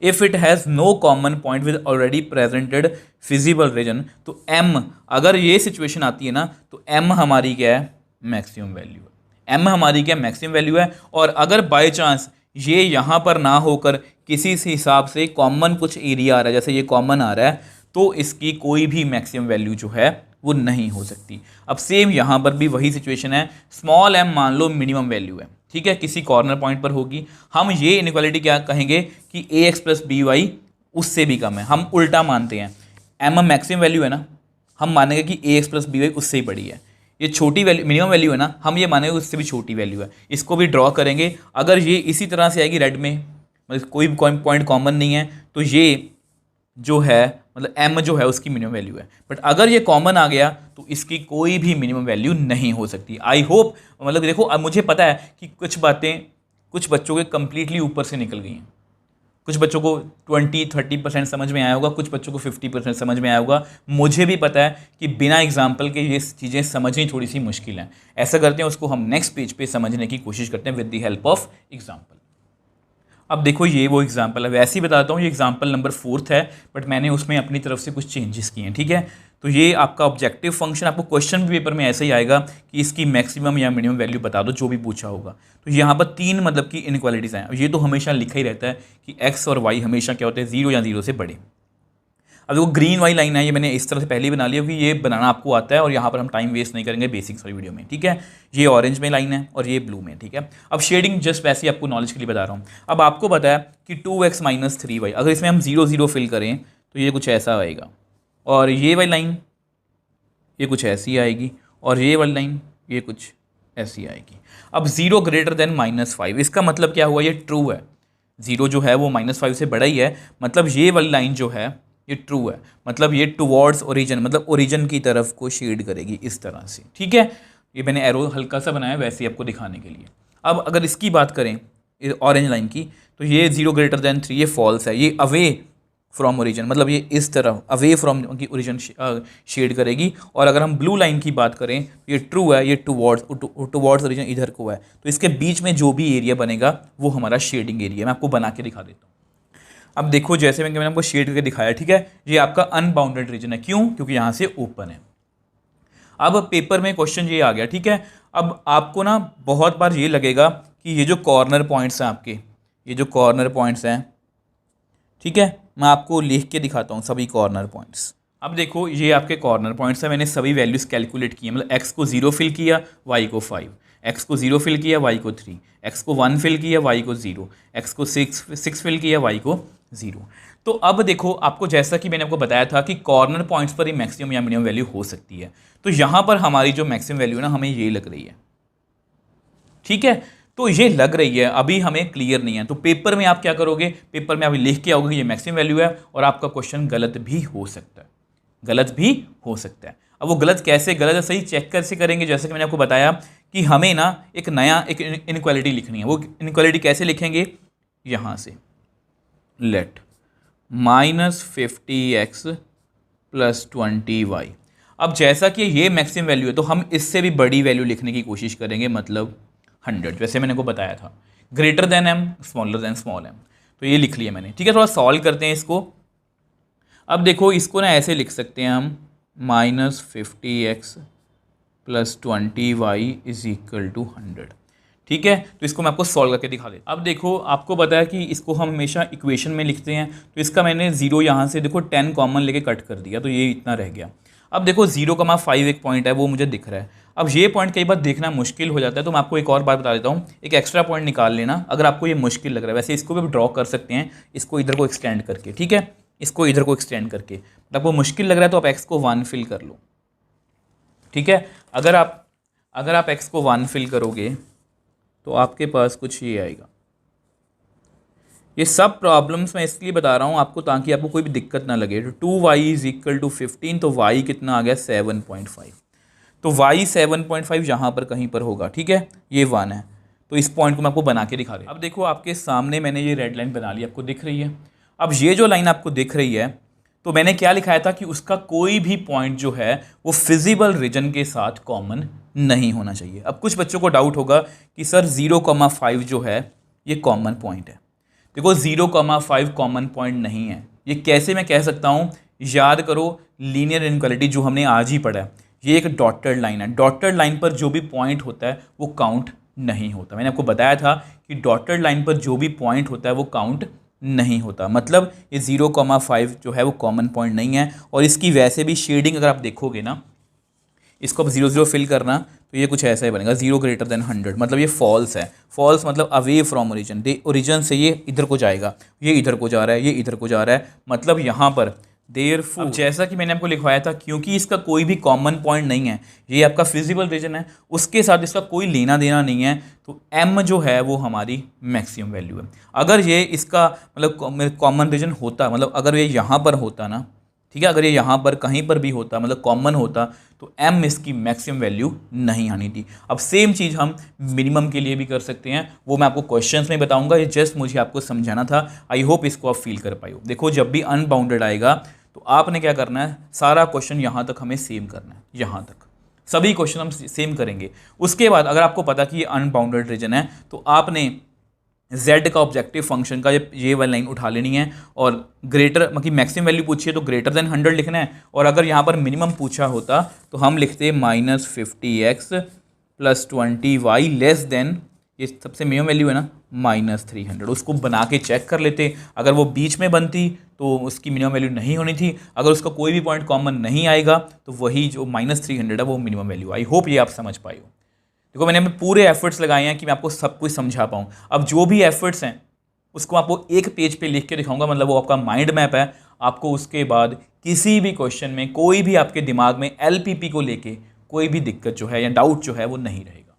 If it has no common point with already presented feasible region, तो m, अगर ये सिचुएशन आती है ना तो m हमारी क्या है, मैक्सिमम वैल्यू है, m हमारी क्या मैक्सिमम वैल्यू है। और अगर बाय चांस ये यहाँ पर ना होकर किसी से हिसाब से कॉमन कुछ एरिया आ रहा है, जैसे ये कॉमन आ रहा है, तो इसकी कोई भी मैक्सिमम वैल्यू जो है वो नहीं हो सकती। अब सेम यहाँ पर भी वही सिचुएशन है, स्मॉल m मान लो मिनिमम वैल्यू है, ठीक है, किसी कॉर्नर पॉइंट पर होगी। हम ये इनइक्वालिटी क्या कहेंगे कि ax प्लस बी वाई उससे भी कम है। हम उल्टा मानते हैं, m मैक्सिमम वैल्यू है ना, हम मानेंगे कि ax प्लस बी वाई उससे ही बड़ी है। ये छोटी वैल्यू मिनिमम वैल्यू है ना, हम ये मानेंगे उससे भी छोटी वैल्यू है। इसको भी ड्रॉ करेंगे, अगर ये इसी तरह से आएगी रेड में, मतलब कोई पॉइंट कॉमन नहीं है, तो ये जो है मतलब m जो है उसकी मिनिमम वैल्यू है। बट अगर ये कॉमन आ गया तो इसकी कोई भी मिनिमम वैल्यू नहीं हो सकती। आई होप, मतलब देखो अब मुझे पता है कि कुछ बातें कुछ बच्चों के कंप्लीटली ऊपर से निकल गई हैं, कुछ बच्चों को 20-30% समझ में आया होगा, कुछ बच्चों को 50% समझ में आया होगा। मुझे भी पता है कि बिना एग्जाम्पल के ये चीज़ें समझनी थोड़ी सी मुश्किल हैं। ऐसा करते हैं, उसको हम नेक्स्ट पेज पे समझने की कोशिश करते हैं with the help of example. अब देखो ये वो एग्जाम्पल है, वैसे ही बताता हूँ, ये एग्जाम्पल नंबर 4 है, बट मैंने उसमें अपनी तरफ से कुछ चेंजेस किए हैं, ठीक है। तो ये आपका ऑब्जेक्टिव फंक्शन, आपको क्वेश्चन पेपर में ऐसे ही आएगा कि इसकी मैक्सिमम या मिनिमम वैल्यू बता दो, जो भी पूछा होगा। तो यहाँ पर 3 मतलब कि इनइक्वालिटीज़ हैं। ये तो हमेशा लिखा ही रहता है कि x और y हमेशा क्या होते हैं, 0 या 0 से बड़े। अब देखो ग्रीन वाली लाइन है, ये मैंने इस तरह से पहले ही बना लिया कि ये बनाना आपको आता है, और यहाँ पर हम टाइम वेस्ट नहीं करेंगे बेसिक्स वाली वीडियो में, ठीक है। ये ऑरेंज में लाइन है और ये ब्लू में, ठीक है। अब शेडिंग जस्ट वैसे ही आपको नॉलेज के लिए बता रहा हूँ। अब आपको पता है कि 2x माइनस 3y, अगर इसमें हम 0 0 फिल करें तो ये कुछ ऐसा आएगा, और ये वाली लाइन ये कुछ ऐसी आएगी, और ये वाली लाइन ये कुछ ऐसी आएगी। अब 0 ग्रेटर देन -5, इसका मतलब क्या हुआ, ये ट्रू है। 0 जो है वो -5 से बड़ा ही है, मतलब ये वाली लाइन जो है ये ट्रू है, मतलब ये टुवर्ड्स ओरिजिन, मतलब ओरिजिन की तरफ को शेड करेगी इस तरह से, ठीक है। ये मैंने एरो हल्का सा बनाया वैसे ही आपको दिखाने के लिए। अब अगर इसकी बात करें ऑरेंज लाइन की, तो ये 0 ग्रेटर देन 3 ये फॉल्स है, ये अवे फ्रॉम ओरिजिन, मतलब ये इस तरफ अवे फ्रॉम की ओरिजिन शेड करेगी। और अगर हम ब्लू लाइन की बात करें, ये ट्रू है, ये टुवर्ड्स ओरिजिन इधर को है, तो इसके बीच में जो भी एरिया बनेगा वो हमारा शेडिंग एरिया। मैं आपको बना के दिखा देता हूँ। अब देखो जैसे मैंने आपको शेड करके दिखाया, ठीक है, ये आपका अनबाउंडेड रीजन है। क्यों? क्योंकि यहाँ से ओपन है। अब पेपर में क्वेश्चन ये आ गया, ठीक है। अब आपको ना बहुत बार ये लगेगा कि ये जो कॉर्नर पॉइंट्स हैं आपके, ये जो कॉर्नर पॉइंट्स हैं, ठीक है, मैं आपको लिख के दिखाता हूँ सभी कॉर्नर पॉइंट्स। अब देखो ये आपके कॉर्नर पॉइंट्स हैं, मैंने सभी वैल्यूज़ कैलकुलेट की है, मतलब x को 0 फिल किया, y को 5, x को 0 फिल किया, y को 3, x को 1 फिल किया, y को 0, x को 6 फिल किया, y को 0। तो अब देखो आपको, जैसा कि मैंने आपको बताया था कि कॉर्नर पॉइंट्स पर ही मैक्सिमम या मिनिमम वैल्यू हो सकती है, तो यहाँ पर हमारी जो मैक्सिमम वैल्यू है ना, हमें ये लग रही है, ठीक है। तो ये लग रही है, अभी हमें क्लियर नहीं है। तो पेपर में आप क्या करोगे, पेपर में आप लिख के आओगे कि ये मैक्सिमम वैल्यू है, और आपका क्वेश्चन गलत भी हो सकता है, गलत भी हो सकता है। अब वो गलत कैसे, गलत है सही चेक कैसे करेंगे, जैसे कि मैंने आपको बताया कि हमें ना एक इनइक्वालिटी लिखनी है। वो इनइक्वालिटी कैसे लिखेंगे, यहाँ से लेट -50x + 20y। अब जैसा कि ये मैक्सिमम वैल्यू है, तो हम इससे भी बड़ी वैल्यू लिखने की कोशिश करेंगे, मतलब 100, जैसे मैंने को बताया था, greater than m smaller than small m। तो ये लिख लिया मैंने, ठीक है। थोड़ा सॉल्व करते हैं इसको। अब देखो इसको ना ऐसे लिख सकते हैं हम, -50x + 20y = 100, ठीक है। तो इसको मैं आपको सॉल्व करके दिखा देता हूँ। अब देखो आपको पता है कि इसको हम हमेशा इक्वेशन में लिखते हैं, तो इसका मैंने 0 यहाँ से देखो 10 कॉमन लेके कट कर दिया, तो ये इतना रह गया। अब देखो 0,5 एक पॉइंट है, वो मुझे दिख रहा है। अब ये पॉइंट कई बार देखना मुश्किल हो जाता है, तो मैं आपको एक और बात बता देता हूँ, एक एक्स्ट्रा पॉइंट निकाल लेना अगर आपको ये मुश्किल लग रहा है। वैसे इसको भी ड्रॉ कर सकते हैं, इसको इधर को एक्सटेंड करके, ठीक है, इसको इधर को एक्सटेंड करके। तो आपको मुश्किल लग रहा है तो आप x को 1 फिल कर लो, ठीक है। अगर आप x को 1 फिल करोगे तो आपके पास कुछ ये आएगा। ये सब प्रॉब्लम्स मैं इसलिए बता रहा हूँ आपको, ताकि आपको कोई भी दिक्कत ना लगे। तो 2y = 15, तो y कितना आ गया 7.5, तो y 7.5 यहाँ पर कहीं पर होगा, ठीक है, ये 1 है। तो इस पॉइंट को मैं आपको बना के दिखा रहा हूँ। अब देखो आपके सामने मैंने ये रेड लाइन बना ली, आपको दिख रही है। अब ये जो लाइन आपको दिख रही है, तो मैंने क्या लिखाया था कि उसका कोई भी पॉइंट जो है वो फिजिबल रीजन के साथ कॉमन नहीं होना चाहिए। अब कुछ बच्चों को डाउट होगा कि सर 0,5 जो है ये कॉमन पॉइंट है। देखो 0,5 कॉमन पॉइंट नहीं है। ये कैसे मैं कह सकता हूँ, याद करो लीनियर इनइक्वालिटी जो हमने आज ही पढ़ा है, ये एक डॉटेड लाइन है। डॉटेड लाइन पर जो भी पॉइंट होता है वो काउंट नहीं होता। मैंने आपको बताया था कि डॉटेड लाइन पर जो भी पॉइंट होता है वो काउंट नहीं होता। मतलब ये 0,5 जो है वो कॉमन पॉइंट नहीं है। और इसकी वैसे भी शेडिंग अगर आप देखोगे ना, इसको अब 0 0 फिल करना तो ये कुछ ऐसा ही बनेगा, 0 ग्रेटर देन 100, मतलब ये फॉल्स है। फॉल्स मतलब अवे फ्रॉम ओरिजिन, ओरिजिन से ये इधर को जाएगा, ये इधर को जा रहा है, ये इधर को जा रहा है, मतलब यहाँ पर देयरफॉर। जैसा कि मैंने आपको लिखवाया था, क्योंकि इसका कोई भी कॉमन पॉइंट नहीं है, ये आपका फिजिबल रीजन है, उसके साथ इसका कोई लेना देना नहीं है, तो m जो है वो हमारी मैक्सिमम वैल्यू है। अगर ये इसका मतलब कॉमन रीजन होता, मतलब अगर ये यहाँ पर होता ना, ठीक है, अगर ये यहाँ पर कहीं पर भी होता, मतलब कॉमन होता, तो m इसकी मैक्सिमम वैल्यू नहीं आनी थी। अब सेम चीज़ हम मिनिमम के लिए भी कर सकते हैं, वो मैं आपको क्वेश्चंस में बताऊंगा, ये जस्ट मुझे आपको समझाना था। आई होप इसको आप फील कर पाए हो। देखो, जब भी अनबाउंडेड आएगा तो आपने क्या करना है, सारा क्वेश्चन यहाँ तक हमें सेम करना है, यहाँ तक सभी क्वेश्चन हम सेम करेंगे। उसके बाद अगर आपको पता कि ये अनबाउंडेड रीजन है, तो आपने z का ऑब्जेक्टिव फंक्शन का ये वाली लाइन उठा लेनी है, और ग्रेटर मतलब मैक्सिमम वैल्यू पूछी है तो ग्रेटर देन 100 लिखना है, और अगर यहाँ पर मिनिमम पूछा होता तो हम लिखते -50x + 20y लेस देन, ये सबसे मिनिमम वैल्यू है ना, -300। उसको बना के चेक कर लेते, अगर वो बीच में बनती तो उसकी मिनिमम वैल्यू नहीं होनी थी, अगर उसका कोई भी पॉइंट कॉमन नहीं आएगा तो वही जो -300 है वो मिनिमम वैल्यू। आई होप ये आप समझ पाए हो। देखो, मैंने पूरे एफर्ट्स लगाए हैं कि मैं आपको सब कुछ समझा पाऊँ। अब जो भी एफर्ट्स हैं उसको आपको एक पेज पे लिख के दिखाऊंगा, मतलब वो आपका माइंड मैप है। आपको उसके बाद किसी भी क्वेश्चन में, कोई भी आपके दिमाग में LPP को लेके कोई भी दिक्कत जो है या डाउट जो है वो नहीं रहेगा।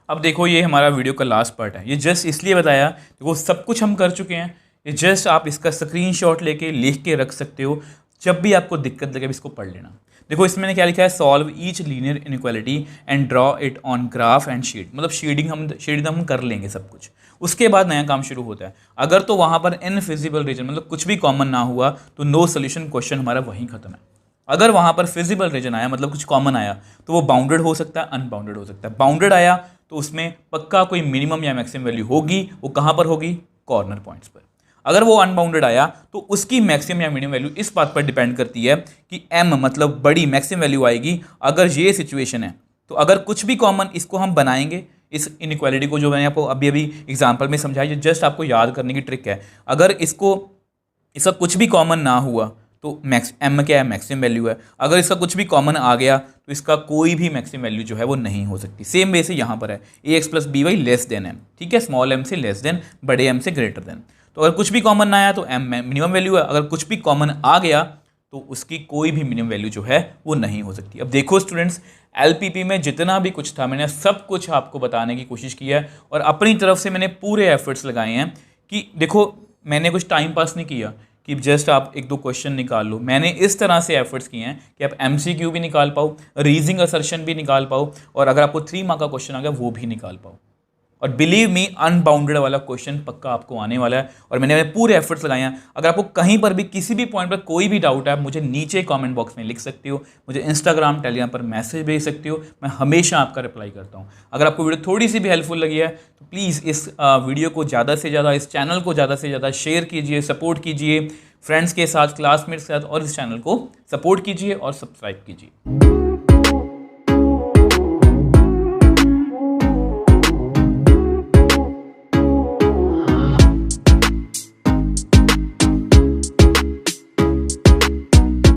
अब देखो, ये हमारा वीडियो का लास्ट पार्ट है। ये जस्ट इसलिए बताया, देखो सब कुछ हम कर चुके हैं, ये जस्ट आप इसका स्क्रीनशॉट लेके लिख के रख सकते हो, जब भी आपको दिक्कत लगे इसको पढ़ लेना। देखो, इसमें मैंने क्या लिखा है, solve each linear inequality and draw it on graph and sheet. मतलब शेडिंग हम कर लेंगे सब कुछ, उसके बाद नया काम शुरू होता है। अगर तो वहाँ पर इनफिजिबल रीजन मतलब कुछ भी कॉमन ना हुआ तो नो सोल्यूशन, क्वेश्चन हमारा वहीं खत्म है। अगर वहाँ पर फिजिबल रीजन आया, मतलब कुछ कॉमन आया, तो वो बाउंडेड हो सकता है, अनबाउंडेड हो सकता है। बाउंडेड आया तो उसमें पक्का कोई मिनिमम या मैक्सिमम वैल्यू होगी, वो कहाँ पर होगी, कॉर्नर पॉइंट्स पर। अगर वो अनबाउंडेड आया तो उसकी मैक्सिमम या मिनिमम वैल्यू इस बात पर डिपेंड करती है कि m मतलब बड़ी मैक्सिमम वैल्यू आएगी। अगर ये सिचुएशन है तो अगर कुछ भी कॉमन, इसको हम बनाएंगे, इस इनइक्वालिटी को जो मैंने आपको अभी एग्जांपल में समझाया, जस्ट आपको याद करने की ट्रिक है। अगर इसका कुछ भी कॉमन ना हुआ तो m क्या है, मैक्सिमम वैल्यू है। अगर इसका कुछ भी कॉमन आ गया तो इसका कोई भी मैक्सिमम वैल्यू जो है वो नहीं हो सकती। सेम वे से यहाँ पर है ax + by less than m, ठीक है, स्मॉल m से लेस देन, बड़े m से ग्रेटर देन। तो अगर कुछ भी कॉमन ना आया तो m मिनिमम वैल्यू है, अगर कुछ भी कॉमन आ गया तो उसकी कोई भी मिनिमम वैल्यू जो है वो नहीं हो सकती। अब देखो स्टूडेंट्स, LPP में जितना भी कुछ था मैंने सब कुछ आपको बताने की कोशिश की है, और अपनी तरफ से मैंने पूरे एफर्ट्स लगाए हैं कि देखो, मैंने कुछ टाइम पास नहीं किया कि जस्ट आप 1-2 क्वेश्चन निकाल लो। मैंने इस तरह से एफर्ट्स किए हैं कि आप MCQ भी निकाल पाओ, रीजनिंग असर्शन भी निकाल पाओ, और अगर आपको 3 मार्क का क्वेश्चन आ गया वो भी निकाल पाओ। और बिलीव मी, अनबाउंडेड वाला क्वेश्चन पक्का आपको आने वाला है, और मैंने पूरे एफर्ट्स लगाए हैं। अगर आपको कहीं पर भी किसी भी पॉइंट पर कोई भी डाउट है, आप मुझे नीचे कमेंट बॉक्स में लिख सकते हो, मुझे इंस्टाग्राम, टेलीग्राम पर मैसेज भेज सकते हो, मैं हमेशा आपका रिप्लाई करता हूँ। अगर आपको वीडियो थोड़ी सी भी हेल्पफुल लगी है तो प्लीज़ इस वीडियो को ज़्यादा से ज़्यादा, इस चैनल को ज़्यादा से ज़्यादा शेयर कीजिए, सपोर्ट कीजिए फ्रेंड्स के साथ, क्लासमेट्स के साथ, और इस चैनल को सपोर्ट कीजिए और सब्सक्राइब कीजिए।